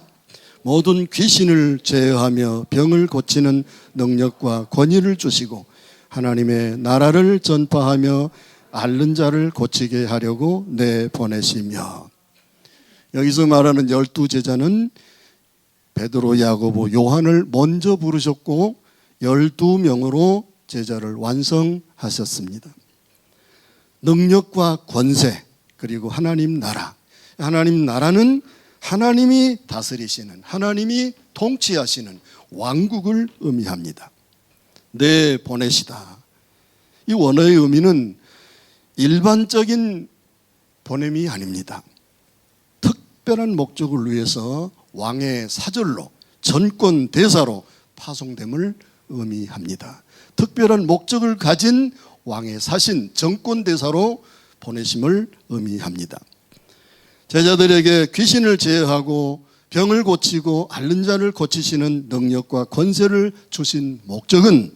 모든 귀신을 제어하며 병을 고치는 능력과 권위를 주시고 하나님의 나라를 전파하며 앓는 자를 고치게 하려고 내보내시며. 여기서 말하는 12제자는 베드로, 야고보, 요한을 먼저 부르셨고 12명으로 제자를 완성하셨습니다. 능력과 권세 그리고 하나님 나라. 하나님 나라는 하나님이 다스리시는, 하나님이 통치하시는 왕국을 의미합니다. 내 보내시다. 이 원어의 의미는 일반적인 보냄이 아닙니다. 특별한 목적을 위해서 왕의 사절로, 전권 대사로 파송됨을 의미합니다. 특별한 목적을 가진 왕의 사신, 정권 대사로 보내심을 의미합니다. 제자들에게 귀신을 제어하고 병을 고치고 앓는 자를 고치시는 능력과 권세를 주신 목적은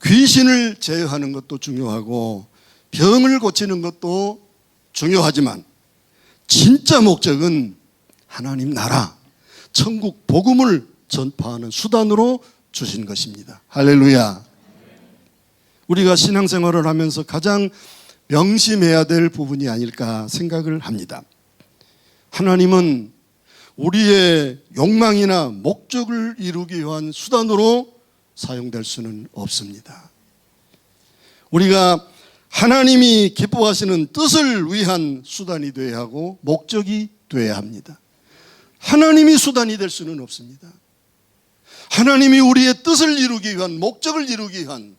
귀신을 제어하는 것도 중요하고 병을 고치는 것도 중요하지만 진짜 목적은 하나님 나라, 천국 복음을 전파하는 수단으로 주신 것입니다. 할렐루야. 우리가 신앙생활을 하면서 가장 명심해야 될 부분이 아닐까 생각을 합니다. 하나님은 우리의 욕망이나 목적을 이루기 위한 수단으로 사용될 수는 없습니다. 우리가 하나님이 기뻐하시는 뜻을 위한 수단이 되어야 하고 목적이 되어야 합니다. 하나님이 수단이 될 수는 없습니다. 하나님이 우리의 뜻을 이루기 위한, 목적을 이루기 위한,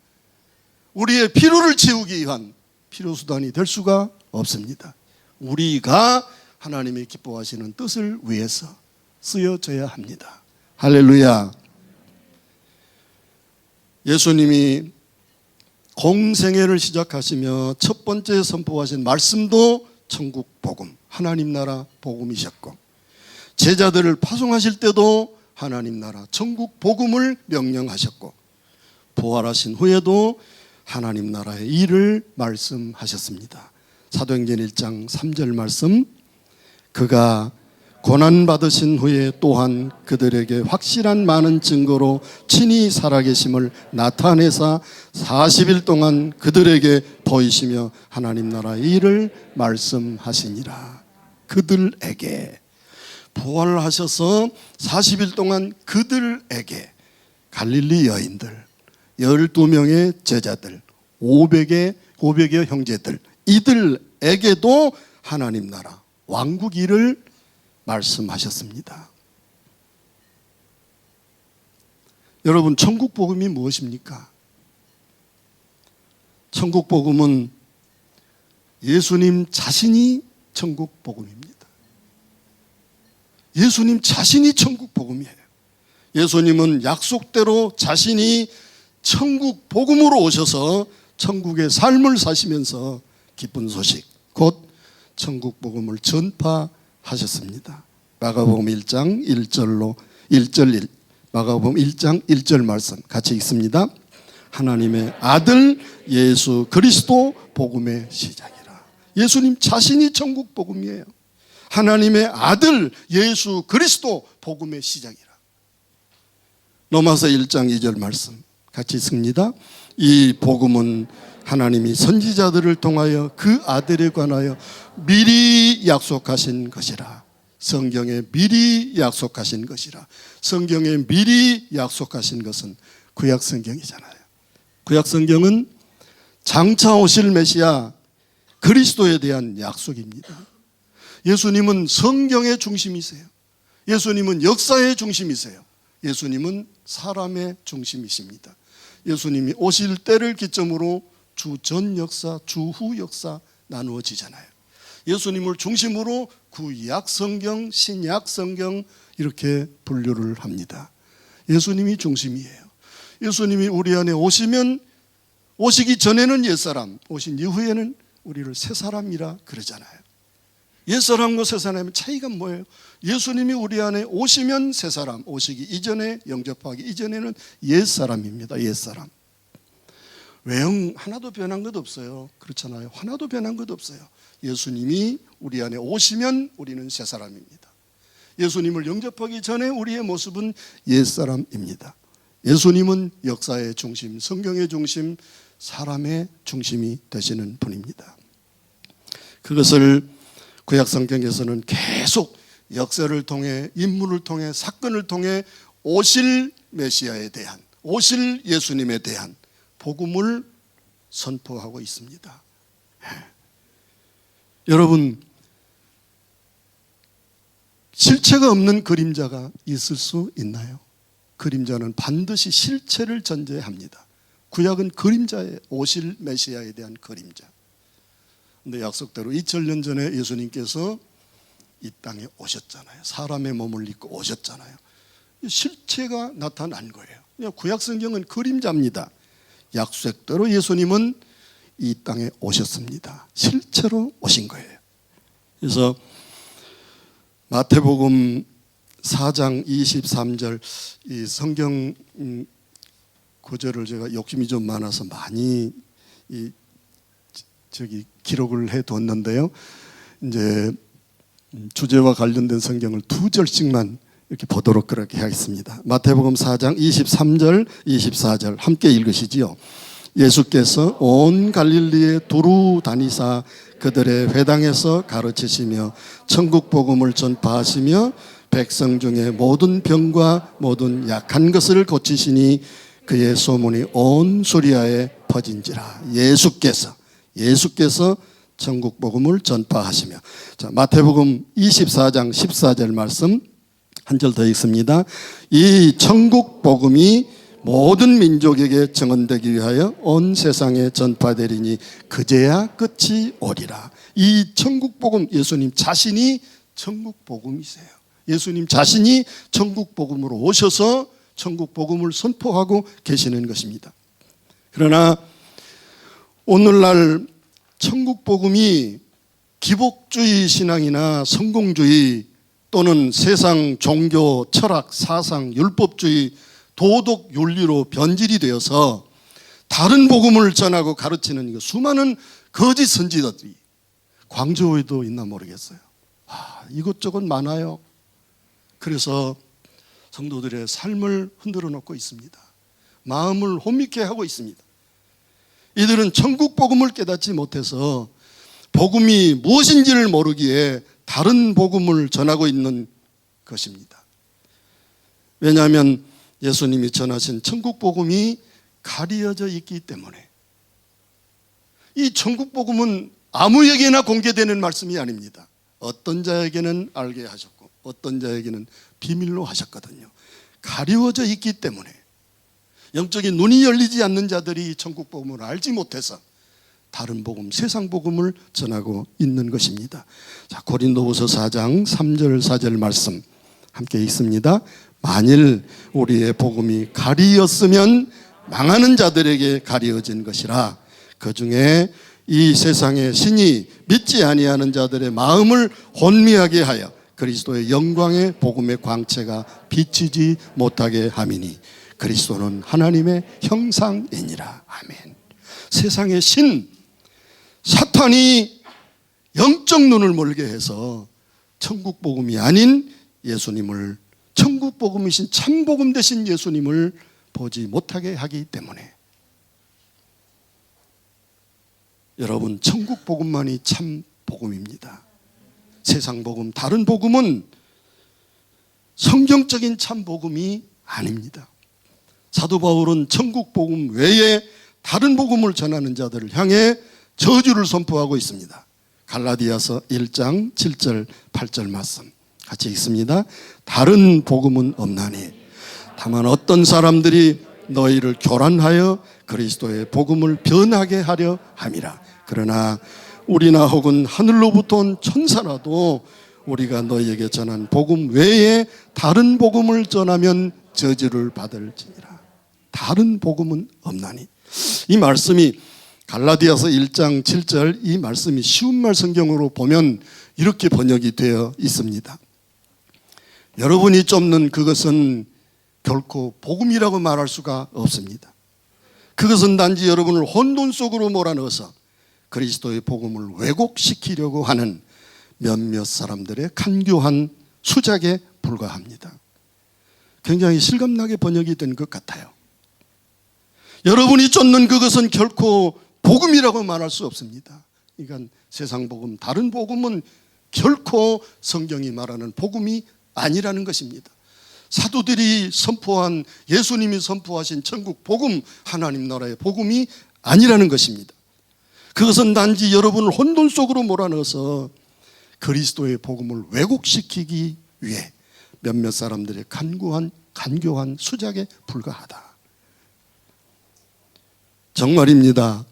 우리의 필요를 채우기 위한 필요수단이 될 수가 없습니다. 우리가 하나님이 기뻐하시는 뜻을 위해서 쓰여져야 합니다. 할렐루야. 예수님이 공생애를 시작하시며 첫 번째 선포하신 말씀도 천국 복음, 하나님 나라 복음이셨고, 제자들을 파송하실 때도 하나님 나라 천국 복음을 명령하셨고, 부활하신 후에도 하나님 나라의 일을 말씀하셨습니다. 사도행전 1장 3절 말씀, 그가 고난받으신 후에 또한 그들에게 확실한 많은 증거로 친히 살아계심을 나타내사 40일 동안 그들에게 보이시며 하나님 나라의 일을 말씀하시니라. 그들에게 부활하셔서 40일 동안 그들에게, 갈릴리 여인들, 12명의 제자들, 500여 형제들, 이들에게도 하나님 나라 왕국 일을 말씀하셨습니다. 여러분, 천국 복음이 무엇입니까? 천국 복음은 예수님 자신이 천국 복음입니다. 예수님 자신이 천국 복음이에요. 예수님은 약속대로 자신이 천국 복음으로 오셔서 천국의 삶을 사시면서 기쁜 소식, 곧 천국 복음을 전파하셨습니다. 마가복음 1장 1절로 1절 마가복음 1장 1절 말씀 같이 읽습니다. 하나님의 아들 예수 그리스도 복음의 시작이라. 예수님 자신이 천국 복음이에요. 하나님의 아들 예수 그리스도 복음의 시작이라. 로마서 1장 2절 말씀 같이 읽습니다. 이 복음은 하나님이 선지자들을 통하여 그 아들에 관하여 미리 약속하신 것이라. 성경에 미리 약속하신 것이라. 성경에 미리 약속하신 것은 구약 성경이잖아요. 구약 성경은 장차 오실 메시아 그리스도에 대한 약속입니다. 예수님은 성경의 중심이세요. 예수님은 역사의 중심이세요. 예수님은 사람의 중심이십니다. 예수님이 오실 때를 기점으로 주 전 역사, 주 후 역사 나누어지잖아요. 예수님을 중심으로 구약 성경, 신약 성경 이렇게 분류를 합니다. 예수님이 중심이에요. 예수님이 우리 안에 오시면, 오시기 전에는 옛사람, 오신 이후에는 우리를 새사람이라 그러잖아요. 옛사람과 새사람의 차이가 뭐예요? 예수님이 우리 안에 오시면 새사람, 오시기 이전에, 영접하기 이전에는 옛사람입니다. 옛사람. 외형 하나도 변한 것 없어요. 그렇잖아요. 하나도 변한 것 없어요. 예수님이 우리 안에 오시면 우리는 새사람입니다. 예수님을 영접하기 전에 우리의 모습은 옛사람입니다. 예수님은 역사의 중심, 성경의 중심, 사람의 중심이 되시는 분입니다. 그것을 구약 성경에서는 계속 역사를 통해, 인물을 통해, 사건을 통해 오실 메시아에 대한, 오실 예수님에 대한 복음을 선포하고 있습니다. 여러분, 실체가 없는 그림자가 있을 수 있나요? 그림자는 반드시 실체를 전제합니다. 구약은 그림자에 오실 메시아에 대한 그림자. 근데 약속대로 2000년 전에 예수님께서 이 땅에 오셨잖아요. 사람의 몸을 입고 오셨잖아요. 실체가 나타난 거예요. 그냥 구약 성경은 그림자입니다. 약속대로 예수님은 이 땅에 오셨습니다. 실체로 오신 거예요. 그래서 마태복음 4장 23절 이 성경 구절을 제가 욕심이 좀 많아서 많이 기록을 해뒀는데요. 이제 주제와 관련된 성경을 2절씩만 이렇게 보도록 그렇게 하겠습니다. 마태복음 4장 23절, 24절 함께 읽으시지요. 예수께서 온 갈릴리에 두루 다니사 그들의 회당에서 가르치시며 천국 복음을 전파하시며 백성 중에 모든 병과 모든 약한 것을 고치시니 그의 소문이 온 수리아에 퍼진지라. 예수께서 천국 복음을 전파하시며. 자, 마태복음 24장 14절 말씀 한 절 더 읽습니다. 이 천국 복음이 모든 민족에게 증언되기 위하여 온 세상에 전파되리니 그제야 끝이 오리라. 이 천국 복음, 예수님 자신이 천국 복음이세요. 예수님 자신이 천국 복음으로 오셔서 천국 복음을 선포하고 계시는 것입니다. 그러나 오늘날 천국 복음이 기복주의 신앙이나 성공주의 또는 세상 종교, 철학, 사상, 율법주의, 도덕, 윤리로 변질이 되어서 다른 복음을 전하고 가르치는 수많은 거짓 선지자들이 광주에도 있나 모르겠어요. 이것저것 많아요. 그래서 성도들의 삶을 흔들어 놓고 있습니다. 마음을 혼미케 하고 있습니다. 이들은 천국 복음을 깨닫지 못해서 복음이 무엇인지를 모르기에 다른 복음을 전하고 있는 것입니다. 왜냐하면 예수님이 전하신 천국 복음이 가려져 있기 때문에. 이 천국 복음은 아무에게나 공개되는 말씀이 아닙니다. 어떤 자에게는 알게 하셨고 어떤 자에게는 비밀로 하셨거든요. 가려져 있기 때문에 영적인 눈이 열리지 않는 자들이 천국 복음을 알지 못해서 다른 복음, 세상 복음을 전하고 있는 것입니다. 자, 고린도후서 4장 3절 4절 말씀 함께 읽습니다. 만일 우리의 복음이 가리었으면 망하는 자들에게 가리어진 것이라. 그 중에 이 세상의 신이 믿지 아니하는 자들의 마음을 혼미하게 하여 그리스도의 영광의 복음의 광채가 비치지 못하게 함이니 그리스도는 하나님의 형상이니라. 아멘. 세상의 신, 사탄이 영적 눈을 멀게 해서 천국 복음이 아닌 예수님을, 천국 복음이신 참 복음 되신 예수님을 보지 못하게 하기 때문에 여러분, 천국 복음만이 참 복음입니다. 세상 복음, 다른 복음은 성경적인 참 복음이 아닙니다. 사도 바울은 천국 복음 외에 다른 복음을 전하는 자들을 향해 저주를 선포하고 있습니다. 갈라디아서 1장 7절 8절 말씀 같이 읽습니다. 다른 복음은 없나니 다만 어떤 사람들이 너희를 교란하여 그리스도의 복음을 변하게 하려 함이라. 그러나 우리나 혹은 하늘로부터 온 천사라도 우리가 너희에게 전한 복음 외에 다른 복음을 전하면 저주를 받을지니라. 다른 복음은 없나니. 이 말씀이 갈라디아서 1장 7절 이 말씀이 쉬운 말 성경으로 보면 이렇게 번역이 되어 있습니다. 여러분이 쫓는 그것은 결코 복음이라고 말할 수가 없습니다. 그것은 단지 여러분을 혼돈 속으로 몰아넣어서 그리스도의 복음을 왜곡시키려고 하는 몇몇 사람들의 간교한 수작에 불과합니다. 굉장히 실감나게 번역이 된 것 같아요. 여러분이 쫓는 그것은 결코 복음이라고 말할 수 없습니다. 그러니까 세상 복음, 다른 복음은 결코 성경이 말하는 복음이 아니라는 것입니다. 사도들이 선포한, 예수님이 선포하신 천국 복음, 하나님 나라의 복음이 아니라는 것입니다. 그것은 단지 여러분을 혼돈 속으로 몰아넣어서 그리스도의 복음을 왜곡시키기 위해 몇몇 사람들의 간교한 수작에 불과하다. 정말입니다.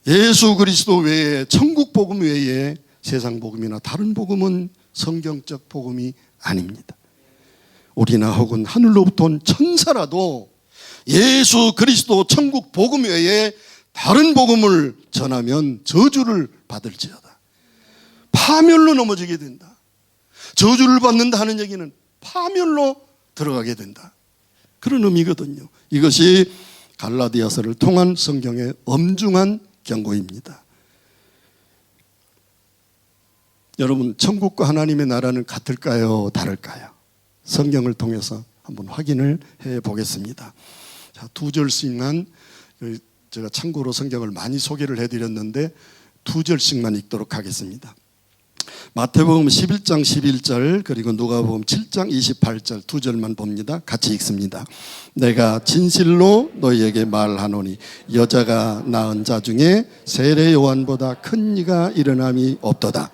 예수 그리스도 외에, 천국 복음 외에 세상 복음이나 다른 복음은 성경적 복음이 아닙니다. 우리나 혹은 하늘로부터 온 천사라도 예수 그리스도 천국 복음 외에 다른 복음을 전하면 저주를 받을지어다. 파멸로 넘어지게 된다. 저주를 받는다 하는 얘기는 파멸로 들어가게 된다. 그런 의미거든요. 이것이 갈라디아서를 통한 성경의 엄중한 경고입니다. 여러분, 천국과 하나님의 나라는 같을까요? 다를까요? 성경을 통해서 한번 확인을 해 보겠습니다. 자, 두 절씩만, 제가 참고로 성경을 많이 소개를 해드렸는데 두 절씩만 읽도록 하겠습니다. 마태복음 11장 11절 그리고 누가복음 7장 28절 두 절만 봅니다. 같이 읽습니다. 내가 진실로 너희에게 말하노니 여자가 낳은 자 중에 세례 요한보다 큰 이가 일어남이 없도다.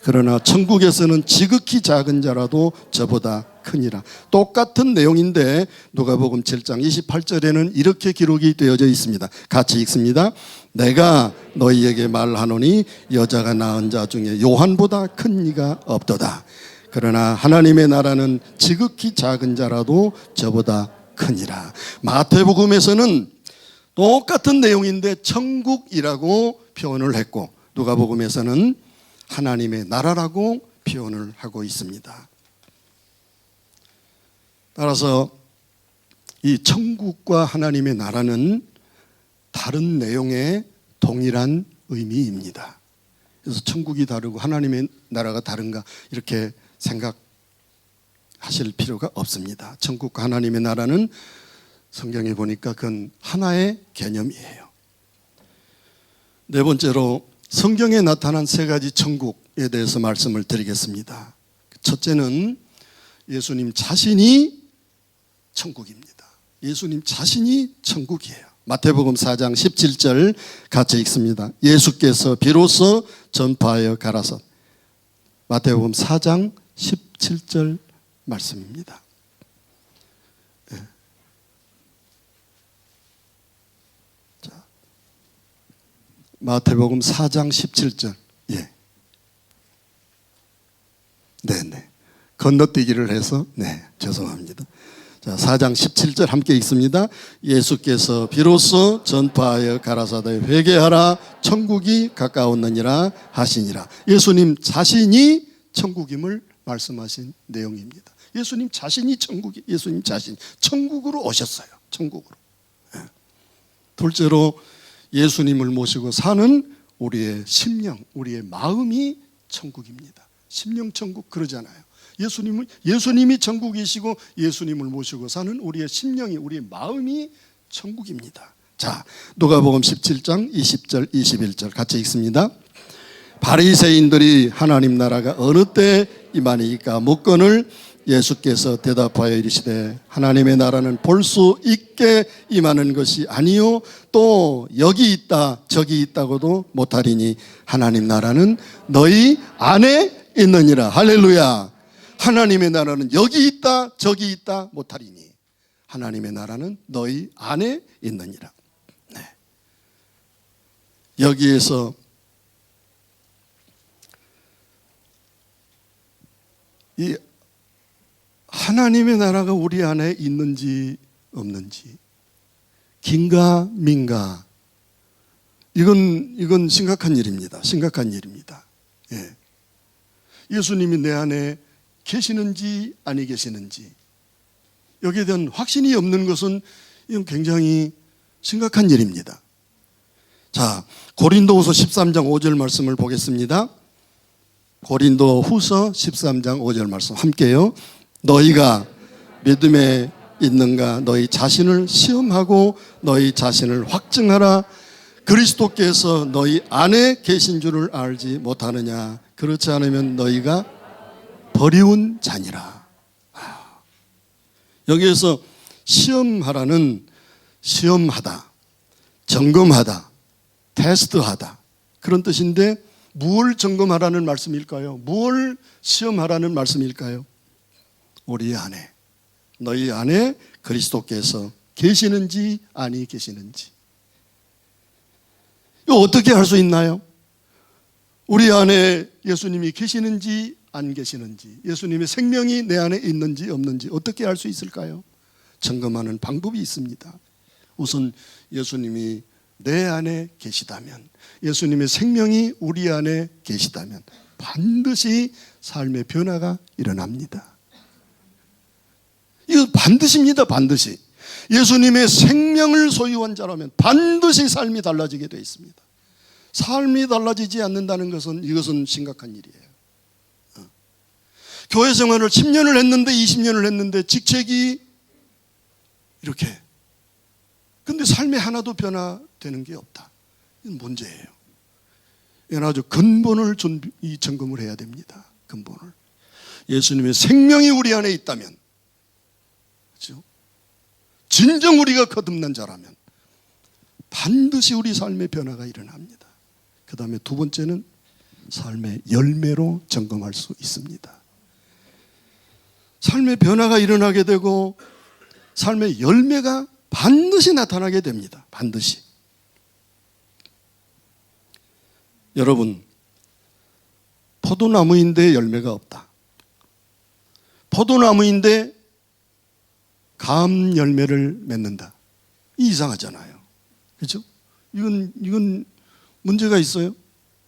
그러나 천국에서는 지극히 작은 자라도 저보다 크니라. 똑같은 내용인데 누가복음 7장 28절에는 이렇게 기록이 되어져 있습니다. 같이 읽습니다. 내가 너희에게 말하노니 여자가 낳은 자 중에 요한보다 큰 이가 없도다. 그러나 하나님의 나라는 지극히 작은 자라도 저보다 크니라. 마태복음에서는 똑같은 내용인데 천국이라고 표현을 했고 누가복음에서는 하나님의 나라라고 표현을 하고 있습니다. 따라서 이 천국과 하나님의 나라는 다른 내용의 동일한 의미입니다. 그래서 천국이 다르고 하나님의 나라가 다른가 이렇게 생각하실 필요가 없습니다. 천국과 하나님의 나라는 성경에 보니까 그건 하나의 개념이에요. 네 번째로 성경에 나타난 세 가지 천국에 대해서 말씀을 드리겠습니다. 첫째는 예수님 자신이 천국입니다. 예수님 자신이 천국이에요. 마태복음 4장 17절 같이 읽습니다. 예수께서 비로소 전파하여 가라사. 마태복음 4장 17절 말씀입니다. 네. 자, 마태복음 4장 17절. 예. 네네. 건너뛰기를 해서 죄송합니다. 자, 4장 17절 함께 읽습니다. 예수께서 비로소 전파하여 가라사대 회개하라 천국이 가까웠느니라 하시니라. 예수님 자신이 천국임을 말씀하신 내용입니다. 예수님 자신이 예수님 자신 천국으로 오셨어요. 천국으로. 둘째로 예수님을 모시고 사는 우리의 심령, 우리의 마음이 천국입니다. 심령 천국 그러잖아요. 예수님이 천국이시고 예수님을 모시고 사는 우리의 심령이, 우리의 마음이 천국입니다. 자, 누가복음 17장 20절 21절 같이 읽습니다. 바리새인들이 하나님 나라가 어느 때 임하니까 묻거늘 예수께서 대답하여 이르시되 하나님의 나라는 볼 수 있게 임하는 것이 아니요 또 여기 있다 저기 있다고도 못하리니 하나님 나라는 너희 안에 있느니라. 할렐루야. 하나님의 나라는 여기 있다 저기 있다 못하리니 하나님의 나라는 너희 안에 있느니라. 네. 여기에서 이 하나님의 나라가 우리 안에 있는지 없는지 긴가 민가 이건 심각한 일입니다. 심각한 일입니다. 예. 예수님이 내 안에 계시는지 아니 계시는지 여기에 대한 확신이 없는 것은 이건 굉장히 심각한 일입니다. 자, 고린도후서 13장 5절 말씀을 보겠습니다. 고린도후서 13장 5절 말씀 함께요. 너희가 믿음에 있는가 너희 자신을 시험하고 너희 자신을 확증하라. 그리스도께서 너희 안에 계신 줄을 알지 못하느냐. 그렇지 않으면 너희가 버리운 자니라. 여기에서 시험하라는 시험하다, 점검하다, 테스트하다 그런 뜻인데 무엇을 점검하라는 말씀일까요? 무엇을 시험하라는 말씀일까요? 우리 안에, 너희 안에 그리스도께서 계시는지 아니 계시는지. 이거 어떻게 할 수 있나요? 우리 안에 예수님이 계시는지 안 계시는지, 예수님의 생명이 내 안에 있는지 없는지 어떻게 알 수 있을까요? 점검하는 방법이 있습니다. 우선 예수님이 내 안에 계시다면, 예수님의 생명이 우리 안에 계시다면 반드시 삶의 변화가 일어납니다. 이거 반드시입니다. 반드시. 예수님의 생명을 소유한 자라면 반드시 삶이 달라지게 되어 있습니다. 삶이 달라지지 않는다는 것은 이것은 심각한 일이에요. 교회 생활을 10년을 했는데 20년을 했는데 직책이 이렇게, 근데 삶에 하나도 변화되는 게 없다. 이건 문제예요. 이건 아주 근본을 점검을 해야 됩니다. 근본을. 예수님의 생명이 우리 안에 있다면, 그렇죠? 진정 우리가 거듭난 자라면 반드시 우리 삶의 변화가 일어납니다. 그 다음에 두 번째는 삶의 열매로 점검할 수 있습니다. 삶의 변화가 일어나게 되고 삶의 열매가 반드시 나타나게 됩니다. 반드시. 여러분, 포도나무인데 열매가 없다. 포도나무인데 감 열매를 맺는다. 이상하잖아요. 그렇죠? 이건 문제가 있어요.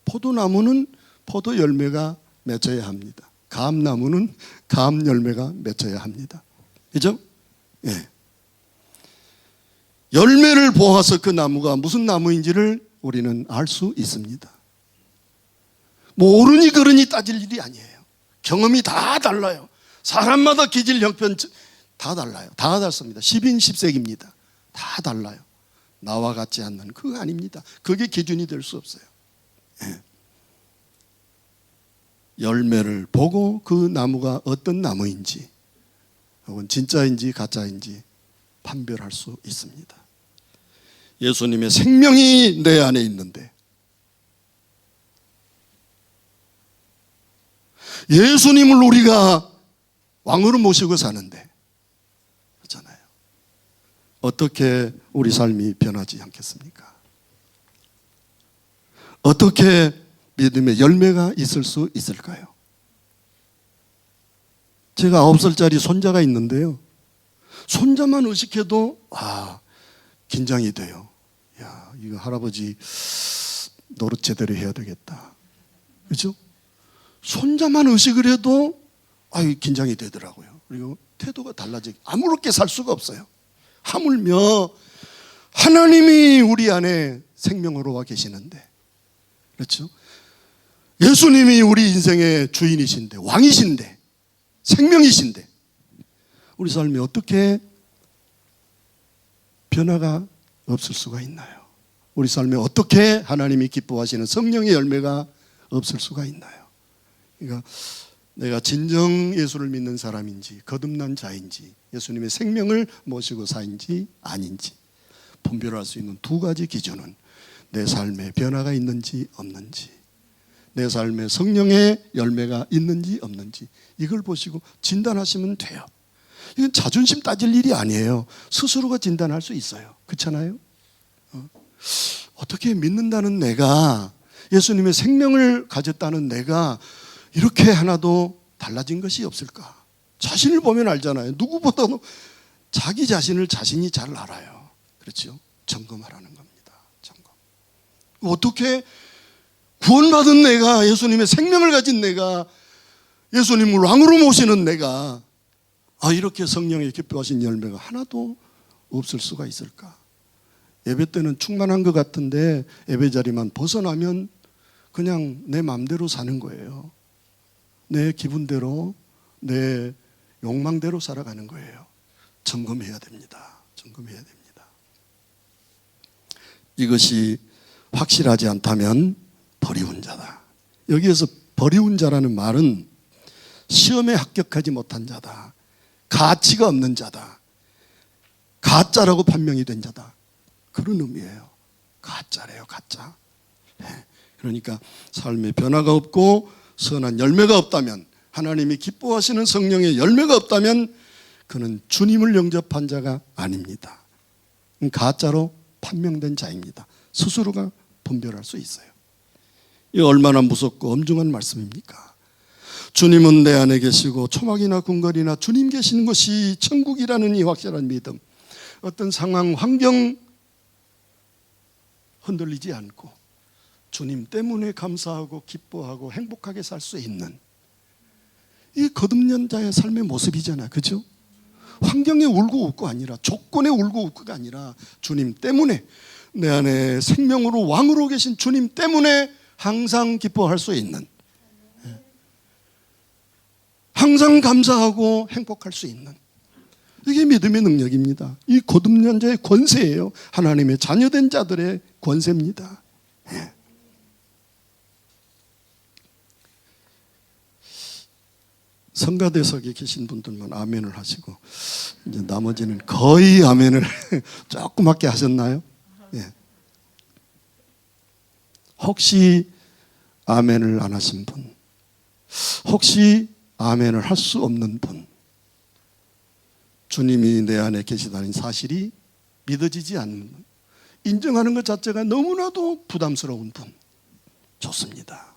포도나무는 포도 열매가 맺어야 합니다. 감나무는 감 열매가 맺어야 합니다. 그렇죠? 예. 열매를 보아서 그 나무가 무슨 나무인지를 우리는 알 수 있습니다. 뭐 옳으니 그르니 따질 일이 아니에요. 경험이 다 달라요. 사람마다 기질 형편 다 달라요. 다 다릅니다. 10인 10색입니다. 다 달라요. 나와 같지 않는 그거 아닙니다. 그게 기준이 될 수 없어요. 예. 열매를 보고 그 나무가 어떤 나무인지 혹은 진짜인지 가짜인지 판별할 수 있습니다. 예수님의 생명이 내 안에 있는데, 예수님을 우리가 왕으로 모시고 사는데, 그렇잖아요. 어떻게 우리 삶이 변하지 않겠습니까? 어떻게 믿음의 열매가 있을 수 있을까요? 제가 9살짜리 손자가 있는데요, 손자만 의식해도 긴장이 돼요. 야, 이거 할아버지 노릇 제대로 해야 되겠다. 그렇죠? 손자만 의식을 해도 긴장이 되더라고요. 그리고 태도가 달라지고 아무렇게 살 수가 없어요. 하물며 하나님이 우리 안에 생명으로 와 계시는데, 그렇죠? 예수님이 우리 인생의 주인이신데, 왕이신데, 생명이신데 우리 삶에 어떻게 변화가 없을 수가 있나요? 우리 삶에 어떻게 하나님이 기뻐하시는 성령의 열매가 없을 수가 있나요? 그러니까 내가 진정 예수를 믿는 사람인지 거듭난 자인지 예수님의 생명을 모시고 사인지 아닌지 분별할 수 있는 두 가지 기준은 내 삶에 변화가 있는지 없는지, 내 삶에 성령의 열매가 있는지 없는지, 이걸 보시고 진단하시면 돼요. 이건 자존심 따질 일이 아니에요. 스스로가 진단할 수 있어요. 그렇잖아요? 어떻게 믿는다는 내가, 예수님의 생명을 가졌다는 내가 이렇게 하나도 달라진 것이 없을까? 자신을 보면 알잖아요. 누구보다도 자기 자신을 자신이 잘 알아요. 그렇죠? 점검하라는 겁니다. 점검. 어떻게 구원받은 내가, 예수님의 생명을 가진 내가, 예수님을 왕으로 모시는 내가 이렇게 성령의 기뻐하신 열매가 하나도 없을 수가 있을까? 예배 때는 충만한 것 같은데 예배 자리만 벗어나면 그냥 내 마음대로 사는 거예요. 내 기분대로, 내 욕망대로 살아가는 거예요. 점검해야 됩니다. 점검해야 됩니다. 이것이 확실하지 않다면 버리운 자다. 여기에서 버리운 자라는 말은 시험에 합격하지 못한 자다, 가치가 없는 자다, 가짜라고 판명이 된 자다, 그런 의미예요. 가짜래요. 가짜. 그러니까 삶에 변화가 없고 선한 열매가 없다면 하나님이 기뻐하시는 성령의 열매가 없다면 그는 주님을 영접한 자가 아닙니다. 가짜로 판명된 자입니다. 스스로가 분별할 수 있어요. 이 얼마나 무섭고 엄중한 말씀입니까? 주님은 내 안에 계시고 초막이나 궁궐이나 주님 계시는 것이 천국이라는 이 확실한 믿음, 어떤 상황, 환경 흔들리지 않고 주님 때문에 감사하고 기뻐하고 행복하게 살 수 있는 이 거듭난 자의 삶의 모습이잖아요. 그죠? 환경에 울고 웃고 아니라, 조건에 울고 웃고가 아니라 주님 때문에, 내 안에 생명으로 왕으로 계신 주님 때문에 항상 기뻐할 수 있는, 항상 감사하고 행복할 수 있는, 이게 믿음의 능력입니다. 이 거듭난 자의 권세예요. 하나님의 자녀된 자들의 권세입니다. 성가대석에 계신 분들만 아멘을 하시고, 이제 나머지는 거의 아멘을 조그맣게 하셨나요? 예. 혹시 아멘을 안 하신 분, 혹시 아멘을 할 수 없는 분, 주님이 내 안에 계시다는 사실이 믿어지지 않는 분, 인정하는 것 자체가 너무나도 부담스러운 분, 좋습니다.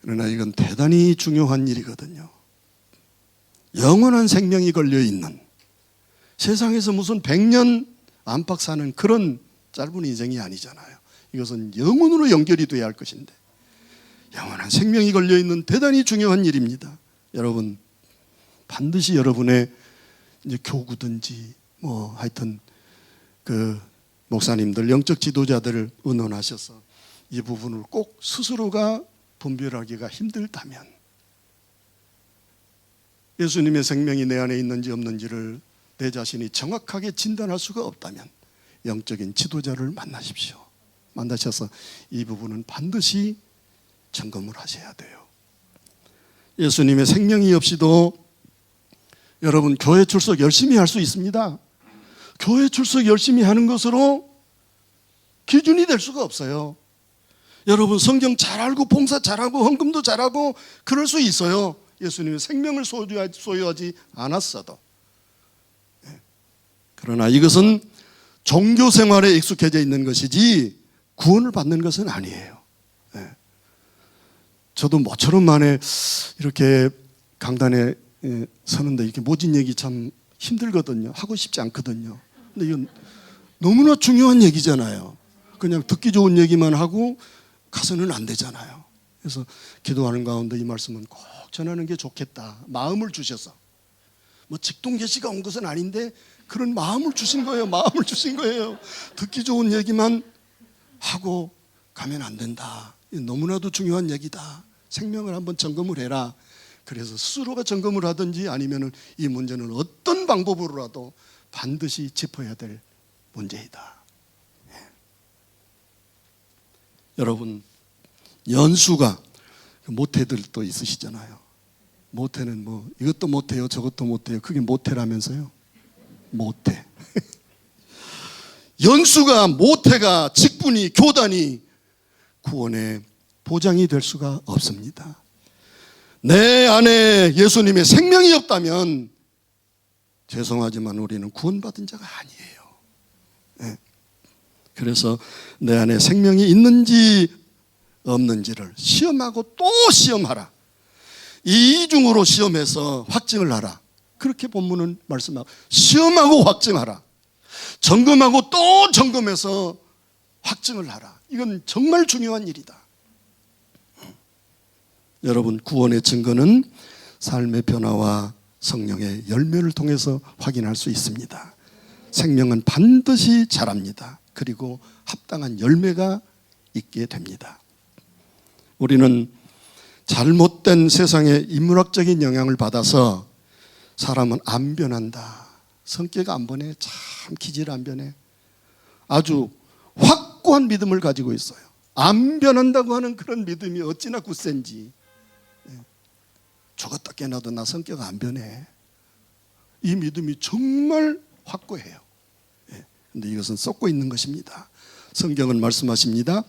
그러나 이건 대단히 중요한 일이거든요. 영원한 생명이 걸려있는, 세상에서 무슨 100년 안팎 사는 그런 짧은 인생이 아니잖아요. 이것은 영혼으로 연결이 돼야 할 것인데, 영원한 생명이 걸려있는 대단히 중요한 일입니다. 여러분, 반드시 여러분의 이제 교구든지 뭐 하여튼 그 목사님들, 영적 지도자들을 의논하셔서 이 부분을 꼭 스스로가 분별하기가 힘들다면, 예수님의 생명이 내 안에 있는지 없는지를 내 자신이 정확하게 진단할 수가 없다면 영적인 지도자를 만나십시오. 만나셔서 이 부분은 반드시 점검을 하셔야 돼요. 예수님의 생명이 없이도 여러분 교회 출석 열심히 할 수 있습니다. 교회 출석 열심히 하는 것으로 기준이 될 수가 없어요. 여러분 성경 잘 알고 봉사 잘하고 헌금도 잘하고 그럴 수 있어요. 예수님의 생명을 소유하지 않았어도. 그러나 이것은 종교 생활에 익숙해져 있는 것이지 구원을 받는 것은 아니에요. 저도 모처럼 만에 이렇게 강단에 서는데 이렇게 모진 얘기 참 힘들거든요. 하고 싶지 않거든요. 근데 이건 너무나 중요한 얘기잖아요. 그냥 듣기 좋은 얘기만 하고 가서는 안 되잖아요. 그래서 기도하는 가운데 이 말씀은 꼭 전하는 게 좋겠다. 마음을 주셔서. 뭐 직동 계시가 온 것은 아닌데 그런 마음을 주신 거예요. 마음을 주신 거예요. 듣기 좋은 얘기만 하고 가면 안 된다. 너무나도 중요한 얘기다. 생명을 한번 점검을 해라. 그래서 스스로가 점검을 하든지 아니면 이 문제는 어떤 방법으로라도 반드시 짚어야 될 문제이다. 여러분, 연수가 모태들도 있으시잖아요. 모태는 뭐 이것도 못해요 저것도 못해요. 그게 모태라면서요. 모태. 연수가, 모태가, 직분이, 교단이 구원의 보장이 될 수가 없습니다. 내 안에 예수님의 생명이 없다면 죄송하지만 우리는 구원받은 자가 아니에요. 네. 그래서 내 안에 생명이 있는지 없는지를 시험하고 또 시험하라. 이중으로 시험해서 확증을 하라. 그렇게 본문은 말씀하고, 시험하고 확증하라. 점검하고 또 점검해서 확증을 하라. 이건 정말 중요한 일이다. 여러분, 구원의 증거는 삶의 변화와 성령의 열매를 통해서 확인할 수 있습니다. 생명은 반드시 자랍니다. 그리고 합당한 열매가 있게 됩니다. 우리는 잘못된 세상의 인문학적인 영향을 받아서 사람은 안 변한다. 성격 안 변해. 참 기질 안 변해. 아주 확고한 믿음을 가지고 있어요. 안 변한다고 하는 그런 믿음이 어찌나 굳센지. 죽었다 깨나도 나 성격 안 변해. 이 믿음이 정말 확고해요. 그런데 이것은 썩고 있는 것입니다. 성경은 말씀하십니다.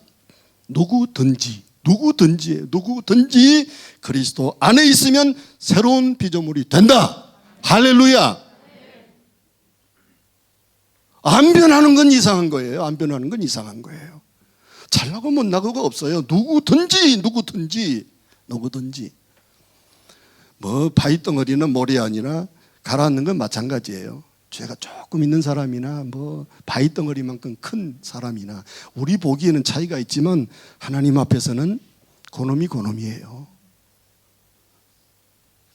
누구든지 누구든지 그리스도 안에 있으면 새로운 피조물이 된다. 할렐루야. 안 변하는 건 이상한 거예요. 안 변하는 건 이상한 거예요. 잘나고 못나고가 없어요. 누구든지 뭐 바위덩어리는 모래 아니라 가라앉는 건 마찬가지예요. 죄가 조금 있는 사람이나 뭐 바위덩어리만큼 큰 사람이나 우리 보기에는 차이가 있지만 하나님 앞에서는 고놈이에요.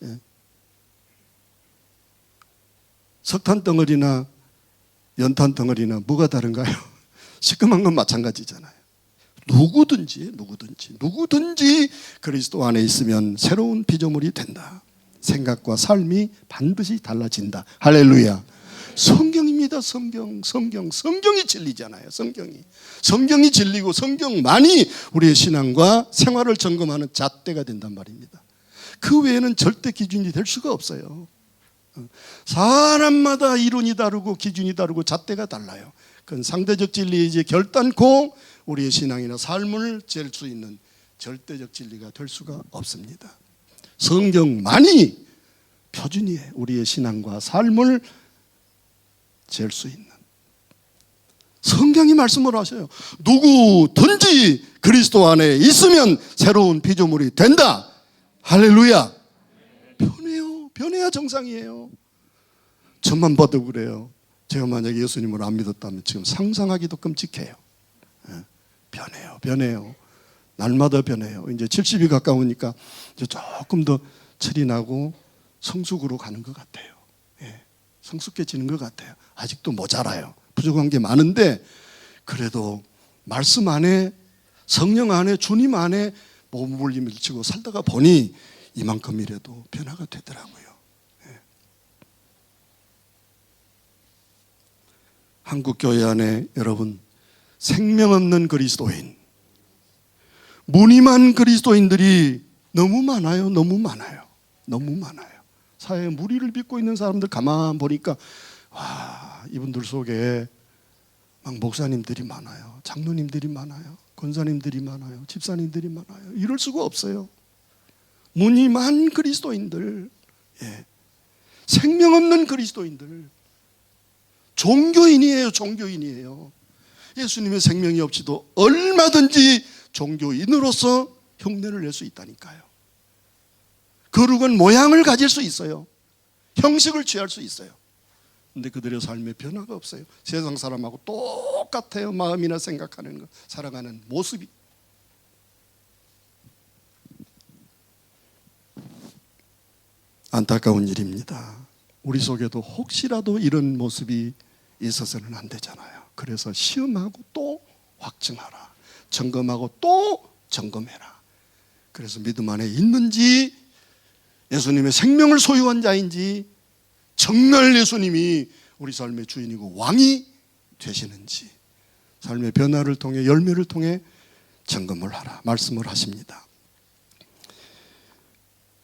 예. 석탄 덩어리나 연탄 덩어리나 뭐가 다른가요? 시커먼 건 마찬가지잖아요. 누구든지 그리스도 안에 있으면 새로운 피조물이 된다. 생각과 삶이 반드시 달라진다. 할렐루야. 성경입니다. 성경이 진리잖아요. 성경이 진리고 성경만이 우리의 신앙과 생활을 점검하는 잣대가 된단 말입니다. 그 외에는 절대 기준이 될 수가 없어요. 사람마다 이론이 다르고 기준이 다르고 잣대가 달라요. 그건 상대적 진리에 이제 결단코 우리의 신앙이나 삶을 잴 수 있는 절대적 진리가 될 수가 없습니다. 성경만이 표준이에요. 우리의 신앙과 삶을 잴 수 있는. 성경이 말씀을 하셔요. 누구든지 그리스도 안에 있으면 새로운 피조물이 된다. 할렐루야. 변해야 정상이에요. 저만 봐도 그래요. 제가 만약에 예수님을 안 믿었다면 지금 상상하기도 끔찍해요. 변해요. 날마다 변해요. 이제 70이 가까우니까 이제 조금 더 철이 나고 성숙으로 가는 것 같아요. 성숙해지는 것 같아요. 아직도 모자라요. 부족한 게 많은데 그래도 말씀 안에 성령 안에 주님 안에 몸을 밀치고 살다가 보니 이만큼이라도 변화가 되더라고요. 한국교회 안에 여러분 생명 없는 그리스도인, 무늬만 그리스도인들이 너무 많아요. 사회에 무리를 빚고 있는 사람들 가만 보니까 와, 이분들 속에 막 목사님들이 많아요. 장로님들이 많아요. 권사님들이 많아요. 집사님들이 많아요. 이럴 수가 없어요. 무늬만 그리스도인들, 생명 없는 그리스도인들, 종교인이에요. 예수님의 생명이 없이도 얼마든지 종교인으로서 흉내를 낼 수 있다니까요. 거룩한 모양을 가질 수 있어요. 형식을 취할 수 있어요. 근데 그들의 삶에 변화가 없어요. 세상 사람하고 똑같아요. 마음이나 생각하는 거, 살아가는 모습이. 안타까운 일입니다. 우리 속에도 혹시라도 이런 모습이 있어서는 안 되잖아요. 그래서 시험하고 또 확증하라. 점검하고 또 점검해라. 그래서 믿음 안에 있는지, 예수님의 생명을 소유한 자인지, 정말 예수님이 우리 삶의 주인이고 왕이 되시는지, 삶의 변화를 통해, 열매를 통해 점검을 하라 말씀을 하십니다.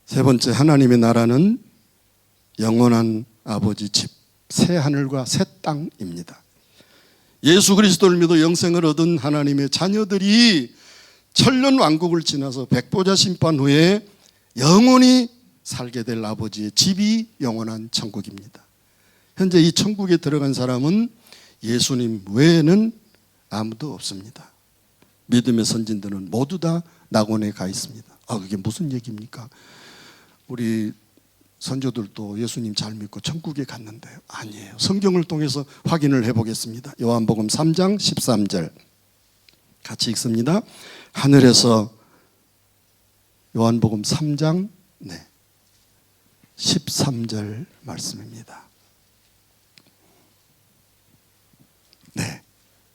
세 번째, 하나님의 나라는 영원한 아버지 집, 새 하늘과 새 땅입니다. 예수 그리스도를 믿어 영생을 얻은 하나님의 자녀들이 천년 왕국을 지나서 백보자 심판 후에 영원히 살게 될 아버지의 집이 영원한 천국입니다. 현재 이 천국에 들어간 사람은 예수님 외에는 아무도 없습니다. 믿음의 선진들은 모두 다 낙원에 가 있습니다. 그게 무슨 얘기입니까? 우리 선조들도 예수님 잘 믿고 천국에 갔는데요. 아니에요. 성경을 통해서 확인을 해보겠습니다. 요한복음 3장 13절 같이 읽습니다. 하늘에서, 요한복음 3장 13절 말씀입니다.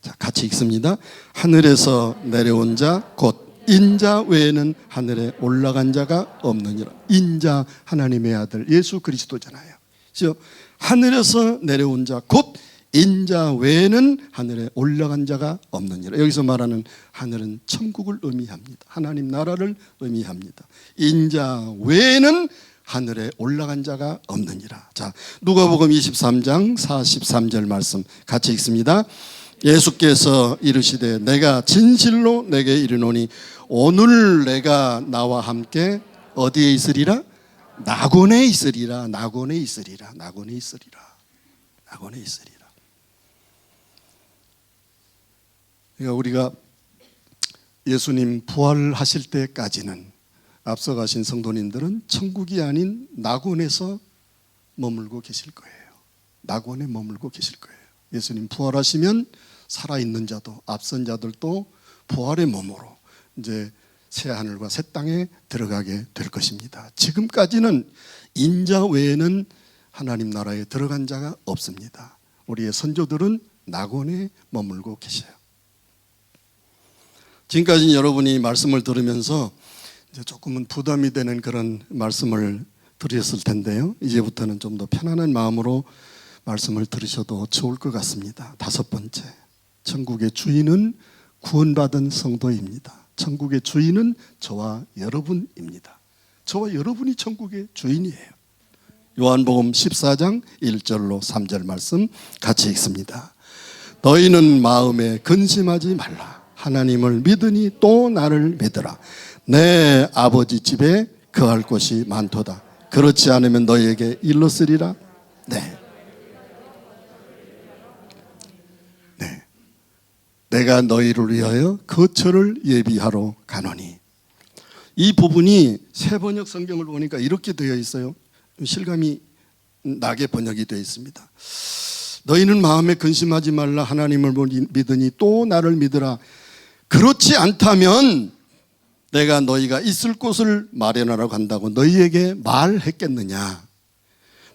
자, 같이 읽습니다. 하늘에서 내려온 자 곧 인자 외에는 하늘에 올라간 자가 없느니라. 인자, 하나님의 아들 예수 그리스도잖아요. 그렇죠? 하늘에서 내려온 자 곧 인자 외에는 하늘에 올라간 자가 없느니라. 여기서 말하는 하늘은 천국을 의미합니다. 하나님 나라를 의미합니다. 인자 외에는 하늘에 올라간 자가 없느니라. 자, 누가복음 23장 43절 말씀 같이 읽습니다. 예수께서 이르시되 내가 진실로 내게 이르노니 오늘 내가 나와 함께 어디에 있으리라? 낙원에 있으리라. 낙원에 있으리라. 낙원에 있으리라. 낙원에 있으리라. 그러니까 우리가 예수님 부활하실 때까지는 앞서 가신 성도님들은 천국이 아닌 낙원에서 머물고 계실 거예요. 낙원에 머물고 계실 거예요. 예수님 부활하시면 살아있는 자도 앞선 자들도 부활의 몸으로 이제 새 하늘과 새 땅에 들어가게 될 것입니다. 지금까지는 인자 외에는 하나님 나라에 들어간 자가 없습니다. 우리의 선조들은 낙원에 머물고 계셔요. 지금까지 여러분이 말씀을 들으면서 이제 조금은 부담이 되는 그런 말씀을 들으셨을 텐데요. 이제부터는 좀 더 편안한 마음으로 말씀을 들으셔도 좋을 것 같습니다. 다섯 번째, 천국의 주인은 구원받은 성도입니다. 천국의 주인은 저와 여러분입니다. 저와 여러분이 천국의 주인이에요. 요한복음 14장 1절로 3절 말씀 같이 읽습니다. 너희는 마음에 근심하지 말라. 하나님을 믿으니 또 나를 믿으라. 내 아버지 집에 거할 곳이 많도다. 그렇지 않으면 너희에게 일렀으리라. 네. 내가 너희를 위하여 거처를 예비하러 가노니. 이 부분이 새 번역 성경을 보니까 이렇게 되어 있어요. 실감이 나게 번역이 되어 있습니다. 너희는 마음에 근심하지 말라. 하나님을 믿으니 또 나를 믿으라. 그렇지 않다면 내가 너희가 있을 곳을 마련하러 간다고 너희에게 말했겠느냐.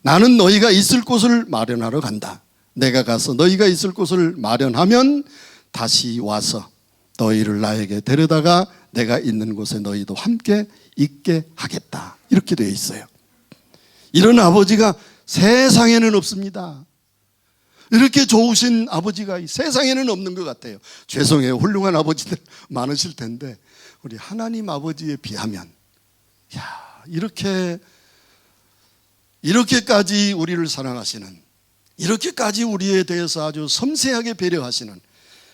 나는 너희가 있을 곳을 마련하러 간다. 내가 가서 너희가 있을 곳을 마련하면 다시 와서 너희를 나에게 데려다가 내가 있는 곳에 너희도 함께 있게 하겠다. 이렇게 되어 있어요. 이런 아버지가 세상에는 없습니다. 이렇게 좋으신 아버지가 이 세상에는 없는 것 같아요. 죄송해요. 훌륭한 아버지들 많으실 텐데 우리 하나님 아버지에 비하면 이렇게까지 우리를 사랑하시는, 이렇게까지 우리에 대해서 아주 섬세하게 배려하시는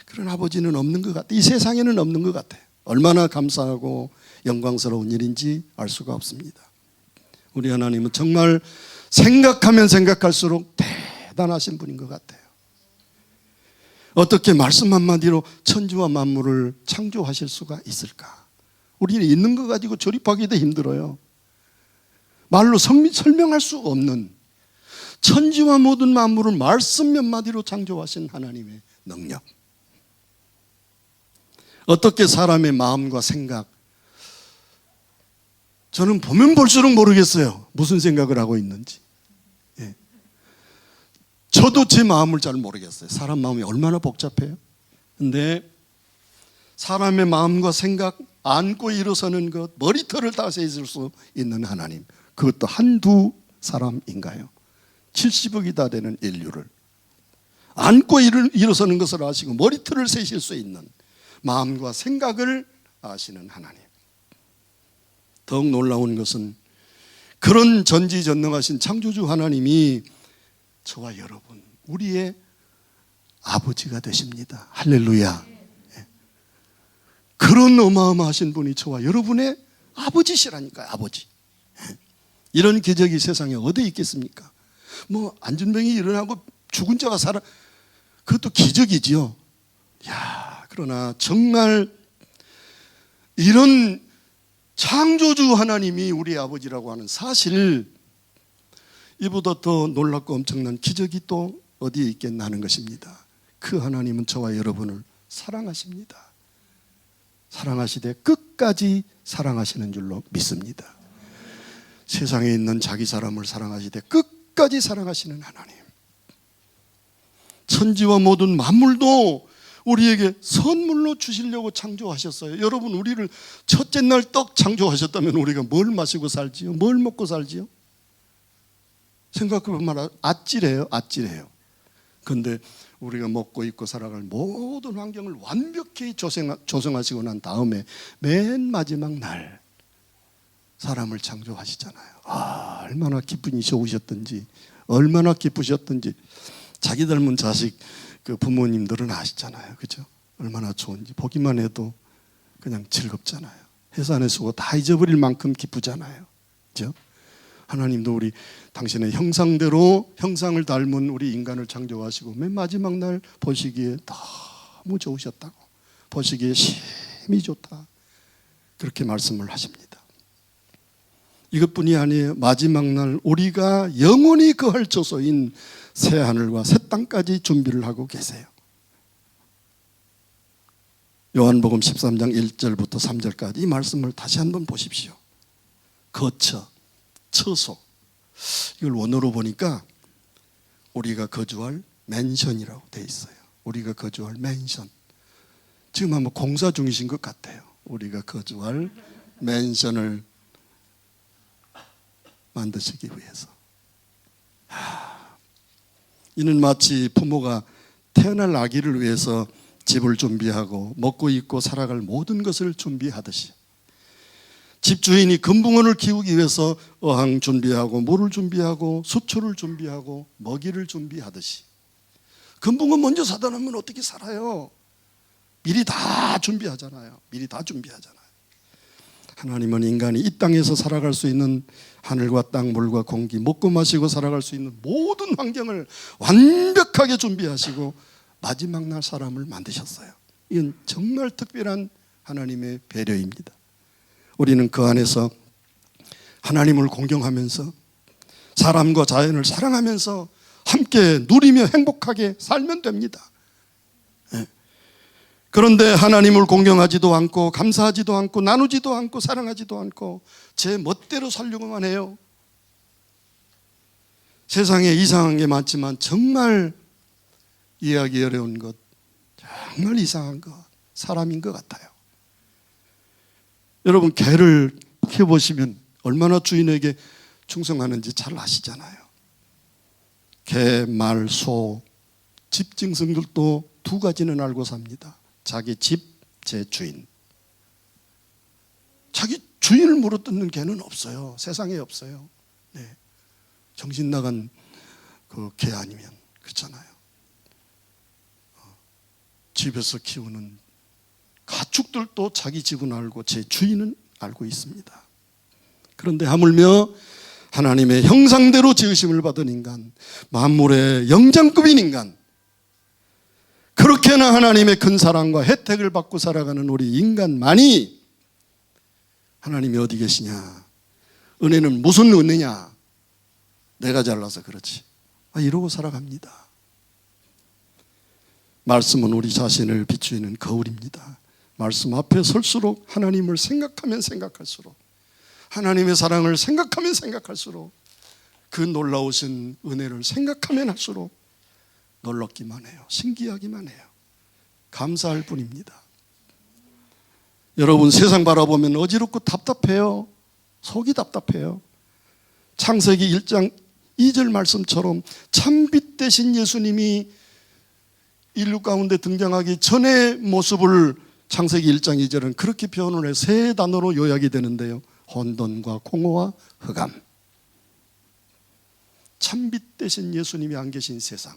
그런 아버지는 없는 것 같아요. 이 세상에는 없는 것 같아요. 얼마나 감사하고 영광스러운 일인지 알 수가 없습니다. 우리 하나님은 정말 생각하면 생각할수록 대단하신 분인 것 같아요. 어떻게 말씀 한마디로 천지와 만물을 창조하실 수가 있을까? 우리는 있는 거 가지고 조립하기도 힘들어요. 말로 설명할 수 없는 천지와 모든 만물을 말씀 몇 마디로 창조하신 하나님의 능력. 어떻게 사람의 마음과 생각, 저는 보면 볼수록 모르겠어요. 무슨 생각을 하고 있는지. 예. 저도 제 마음을 잘 모르겠어요. 사람 마음이 얼마나 복잡해요. 근데 사람의 마음과 생각 안고 일어서는 것, 머리털을 다스릴 수 있는 하나님, 그것도 한두 사람인가요? 70억이 다 되는 인류를 안고 일어서는 것을 아시고 머리털을 세실 수 있는 마음과 생각을 아시는 하나님. 더욱 놀라운 것은 그런 전지전능하신 창조주 하나님이 저와 여러분, 우리의 아버지가 되십니다. 할렐루야. 그런 어마어마하신 분이 저와 여러분의 아버지시라니까요. 아버지. 이런 기적이 세상에 어디 있겠습니까? 뭐 안전병이 일어나고 죽은 자가 살아, 그것도 기적이지요. 그러나 정말 이런 창조주 하나님이 우리 아버지라고 하는 사실, 이보다 더 놀랍고 엄청난 기적이 또 어디에 있겠나 하는 것입니다. 그 하나님은 저와 여러분을 사랑하십니다. 사랑하시되 끝까지 사랑하시는 줄로 믿습니다. 세상에 있는 자기 사람을 사랑하시되 끝까지 사랑하시는 하나님. 천지와 모든 만물도 우리에게 선물로 주시려고 창조하셨어요. 여러분, 우리를 첫째 날 떡 창조하셨다면 우리가 뭘 마시고 살지요? 뭘 먹고 살지요? 생각해보면 아찔해요. 아찔해요. 그런데 우리가 먹고 입고 살아갈 모든 환경을 완벽히 조성하시고 난 다음에 맨 마지막 날 사람을 창조하시잖아요. 얼마나 기분이 좋으셨던지, 얼마나 기쁘셨던지. 자기 닮은 자식 그 부모님들은 아시잖아요. 그죠? 얼마나 좋은지 보기만 해도 그냥 즐겁잖아요. 회사 안에 쓰고 다 잊어버릴 만큼 기쁘잖아요. 그죠? 하나님도 우리 당신의 형상대로 형상을 닮은 우리 인간을 창조하시고 맨 마지막 날 보시기에 너무 좋으셨다고, 보시기에 심히 좋다, 그렇게 말씀을 하십니다. 이것뿐이 아니에요. 마지막 날 우리가 영원히 거할 조소인 새 하늘과 새 땅까지 준비를 하고 계세요. 요한복음 13장 1절부터 3절까지 이 말씀을 다시 한번 보십시오. 거처, 처소, 이걸 원어로 보니까 우리가 거주할 맨션이라고 되어 있어요. 우리가 거주할 맨션. 지금 아마 공사 중이신 것 같아요. 우리가 거주할 맨션을 만드시기 위해서. 이는 마치 부모가 태어날 아기를 위해서 집을 준비하고 먹고 입고 살아갈 모든 것을 준비하듯이, 집주인이 금붕어를 키우기 위해서 어항 준비하고 물을 준비하고 수초를 준비하고 먹이를 준비하듯이, 금붕어 먼저 사다 놓으면 어떻게 살아요? 미리 다 준비하잖아요. 미리 다 준비하잖아요. 하나님은 인간이 이 땅에서 살아갈 수 있는 하늘과 땅, 물과 공기, 먹고 마시고 살아갈 수 있는 모든 환경을 완벽하게 준비하시고 마지막 날 사람을 만드셨어요. 이건 정말 특별한 하나님의 배려입니다. 우리는 그 안에서 하나님을 공경하면서 사람과 자연을 사랑하면서 함께 누리며 행복하게 살면 됩니다. 그런데 하나님을 공경하지도 않고 감사하지도 않고 나누지도 않고 사랑하지도 않고 제 멋대로 살려고만 해요. 세상에 이상한 게 많지만 정말 이해하기 어려운 것, 정말 이상한 것, 사람인 것 같아요. 여러분, 개를 키워보시면 얼마나 주인에게 충성하는지 잘 아시잖아요. 개, 말, 소, 집짐승들도 두 가지는 알고 삽니다. 자기 집, 제 주인. 자기 주인을 물어뜯는 개는 없어요. 세상에 없어요. 네. 정신 나간 그 개 아니면, 그렇잖아요. 집에서 키우는 가축들도 자기 집은 알고 제 주인은 알고 있습니다. 그런데 하물며 하나님의 형상대로 지으심을 받은 인간, 만물의 영장급인 인간, 그렇게나 하나님의 큰 사랑과 혜택을 받고 살아가는 우리 인간만이 하나님이 어디 계시냐, 은혜는 무슨 은혜냐, 내가 잘나서 그렇지, 이러고 살아갑니다. 말씀은 우리 자신을 비추는 거울입니다. 말씀 앞에 설수록 하나님을 생각하면 생각할수록, 하나님의 사랑을 생각하면 생각할수록, 그 놀라우신 은혜를 생각하면 할수록 놀랍기만 해요. 신기하기만 해요. 감사할 뿐입니다. 여러분, 세상 바라보면 어지럽고 답답해요. 속이 답답해요. 창세기 1장 2절 말씀처럼 참빛 되신 예수님이 인류 가운데 등장하기 전의 모습을 창세기 1장 2절은 그렇게 표현을 해 세 단어로 요약이 되는데요. 혼돈과 공허와 흑암. 참빛 되신 예수님이 안 계신 세상,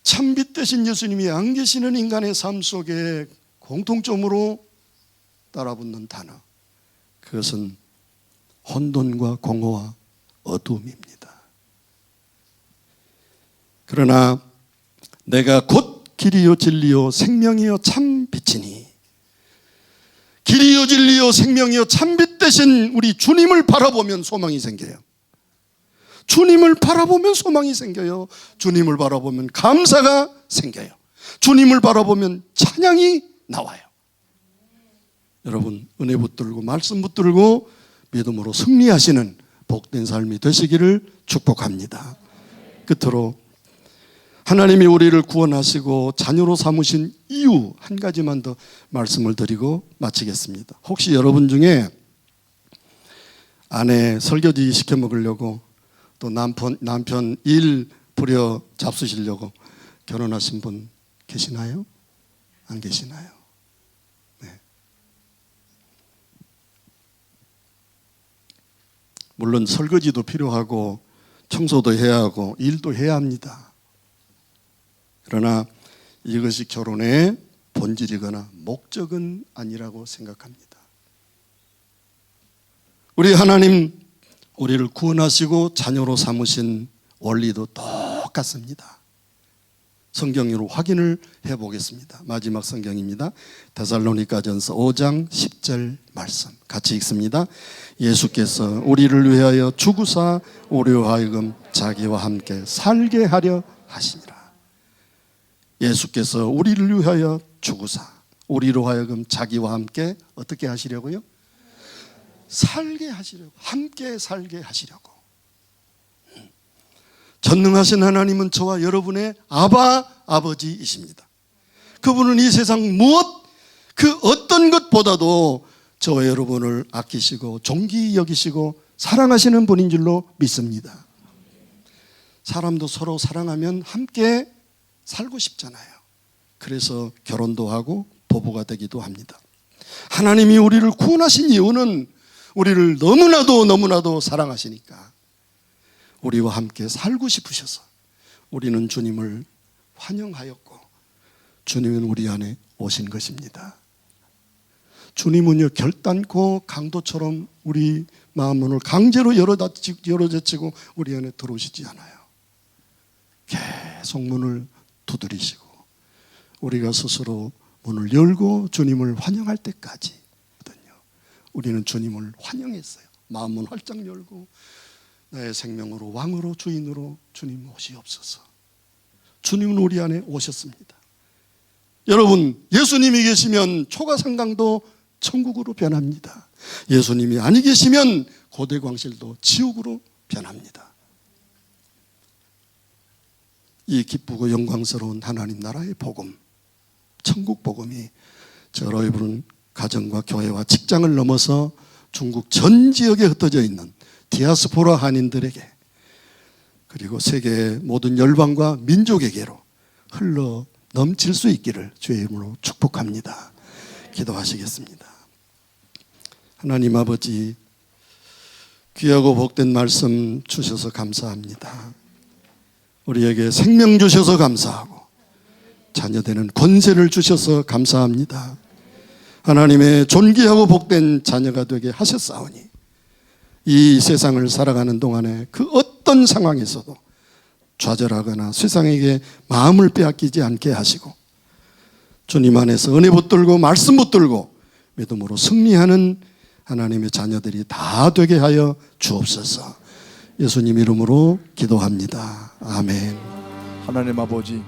참빛 되신 예수님이 안 계시는 인간의 삶 속에 공통점으로 따라붙는 단어, 그것은 혼돈과 공허와 어두움입니다. 그러나 내가 곧 길이요 진리요 생명이요 참 빛이니, 길이요 진리요 생명이요 참빛 되신 우리 주님을 바라보면 소망이 생겨요. 주님을 바라보면 소망이 생겨요. 주님을 바라보면 감사가 생겨요. 주님을 바라보면 찬양이 나와요. 여러분, 은혜 붙들고 말씀 붙들고 믿음으로 승리하시는 복된 삶이 되시기를 축복합니다. 끝으로 하나님이 우리를 구원하시고 자녀로 삼으신 이유 한 가지만 더 말씀을 드리고 마치겠습니다. 혹시 여러분 중에 아내 설거지 시켜 먹으려고, 또 남편 일 부려 잡수시려고 결혼하신 분 계시나요? 안 계시나요? 네. 물론 설거지도 필요하고 청소도 해야 하고 일도 해야 합니다. 그러나 이것이 결혼의 본질이거나 목적은 아니라고 생각합니다. 우리 하나님 우리를 구원하시고 자녀로 삼으신 원리도 똑같습니다. 성경으로 확인을 해보겠습니다. 마지막 성경입니다. 데살로니가전서 5장 10절 말씀 같이 읽습니다. 예수께서 우리를 위하여 죽으사 우리로 하여금 자기와 함께 살게 하려 하시니라. 예수께서 우리를 위하여 죽으사 우리로 하여금 자기와 함께 어떻게 하시려고요? 살게 하시려고, 함께 살게 하시려고. 전능하신 하나님은 저와 여러분의 아버지이십니다. 그분은 이 세상 무엇 그 어떤 것보다도 저와 여러분을 아끼시고 존귀 여기시고 사랑하시는 분인 줄로 믿습니다. 사람도 서로 사랑하면 함께 살고 싶잖아요. 그래서 결혼도 하고 부부가 되기도 합니다. 하나님이 우리를 구원하신 이유는 우리를 너무나도 사랑하시니까 우리와 함께 살고 싶으셔서 우리는 주님을 환영하였고 주님은 우리 안에 오신 것입니다. 주님은요 결단코 강도처럼 우리 마음 문을 강제로 열어젖히고 우리 안에 들어오시지 않아요. 계속 문을 두드리시고 우리가 스스로 문을 열고 주님을 환영할 때까지 우리는 주님을 환영했어요. 마음은 활짝 열고 나의 생명으로 왕으로 주인으로 주님 오시옵소서. 주님은 우리 안에 오셨습니다. 여러분 예수님이 계시면 초가상강도 천국으로 변합니다. 예수님이 아니 계시면 고대광실도 지옥으로 변합니다. 이 기쁘고 영광스러운 하나님 나라의 복음, 천국 복음이 여러분 가정과 교회와 직장을 넘어서 중국 전 지역에 흩어져 있는 디아스포라 한인들에게 그리고 세계의 모든 열방과 민족에게로 흘러 넘칠 수 있기를 주의 이름으로 축복합니다. 기도하시겠습니다. 하나님 아버지 귀하고 복된 말씀 주셔서 감사합니다. 우리에게 생명 주셔서 감사하고 자녀되는 권세를 주셔서 감사합니다. 하나님의 존귀하고 복된 자녀가 되게 하셨사오니 이 세상을 살아가는 동안에 그 어떤 상황에서도 좌절하거나 세상에게 마음을 빼앗기지 않게 하시고 주님 안에서 은혜 붙들고 말씀 붙들고 믿음으로 승리하는 하나님의 자녀들이 다 되게 하여 주옵소서. 예수님 이름으로 기도합니다. 아멘. 하나님 아버지,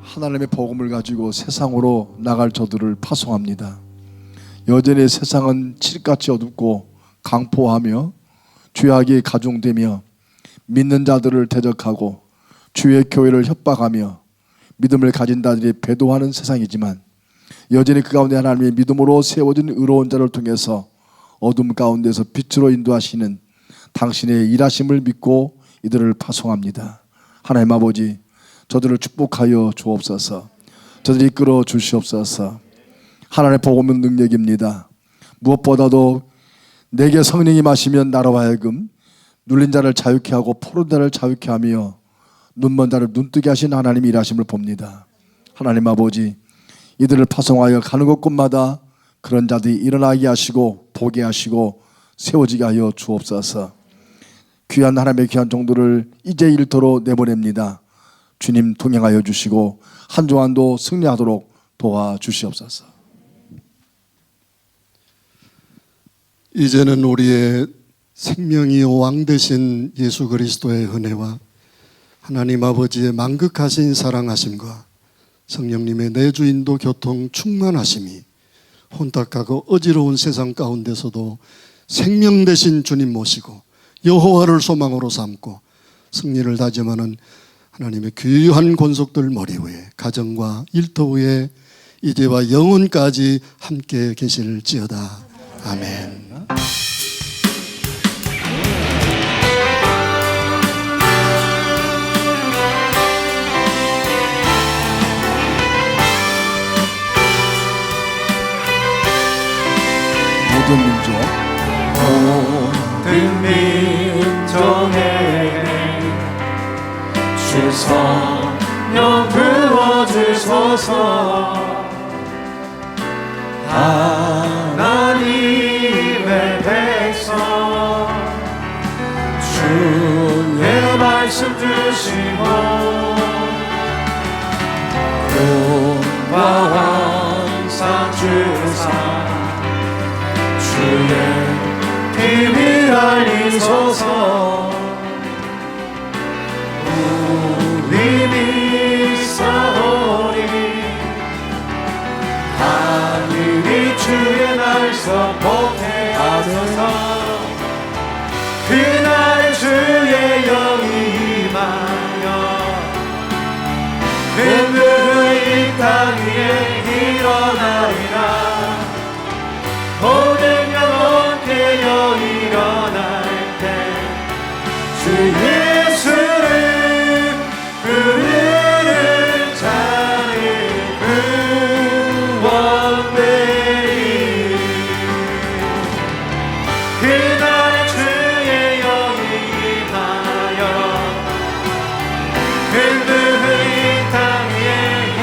하나님의 복음을 가지고 세상으로 나갈 저들을 파송합니다. 여전히 세상은 칠같이 어둡고 강포하며 죄악이 가중되며 믿는 자들을 대적하고 주의 교회를 협박하며 믿음을 가진 자들이 배도하는 세상이지만 여전히 그 가운데 하나님의 믿음으로 세워진 의로운 자를 통해서 어둠 가운데서 빛으로 인도하시는 당신의 일하심을 믿고 이들을 파송합니다. 하나님 아버지, 저들을 축복하여 주옵소서. 저들을 이끌어 주시옵소서. 하나님의 복음은 능력입니다. 무엇보다도 내게 성령이 마시면 나로 하여금 눌린 자를 자유케 하고 포른 자를 자유케 하며 눈먼 자를 눈뜨게 하신 하나님의 일하심을 봅니다. 하나님 아버지, 이들을 파송하여 가는 곳곳마다 그런 자들이 일어나게 하시고 보게 하시고 세워지게 하여 주옵소서. 귀한 하나님의 귀한 종들을 이제 일터로 내보냅니다. 주님 동행하여 주시고 한 주간도 승리하도록 도와주시옵소서. 이제는 우리의 생명이 왕 되신 예수 그리스도의 은혜와 하나님 아버지의 만극하신 사랑하심과 성령님의 내주인도 교통 충만하심이 혼탁하고 어지러운 세상 가운데서도 생명 되신 주님 모시고 여호와를 소망으로 삼고 승리를 다짐하는 하나님의 귀한 권속들 머리 위에 가정과 일터 위에 이제와 영원까지 함께 계실지어다. 아멘. 모든 민족 모든 민족에게 주성 영 부어주소서. 하나님의 백성 주의 말씀 주시고 구원과 환상 주사 주의 비밀 알리소서. 우리 믿사오니 하늘이 주의 날서 복해 하소서. 그날 주의 영이 임하여 근무의 땅 위에 일어나리라. 모든 영혼 깨어 일어날 때 주 예수를 부르는 자는 구원되리. 그날 주의 영이 임하여 근무의 땅 위에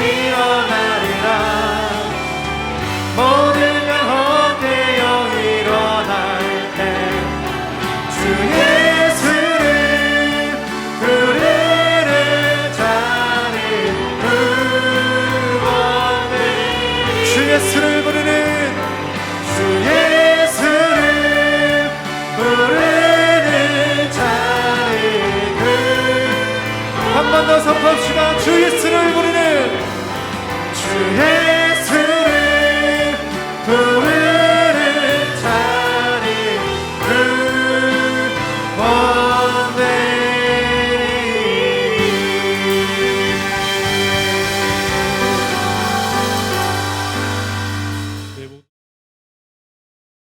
일어나리라. 모든 영혼 깨어 일어날 때 주 예수를 부르는 자는 구원되리. 주 예수를 부르는 주 예수를 부르는 자는 한 번 더 선포합시다. 주 예수를 부르는 주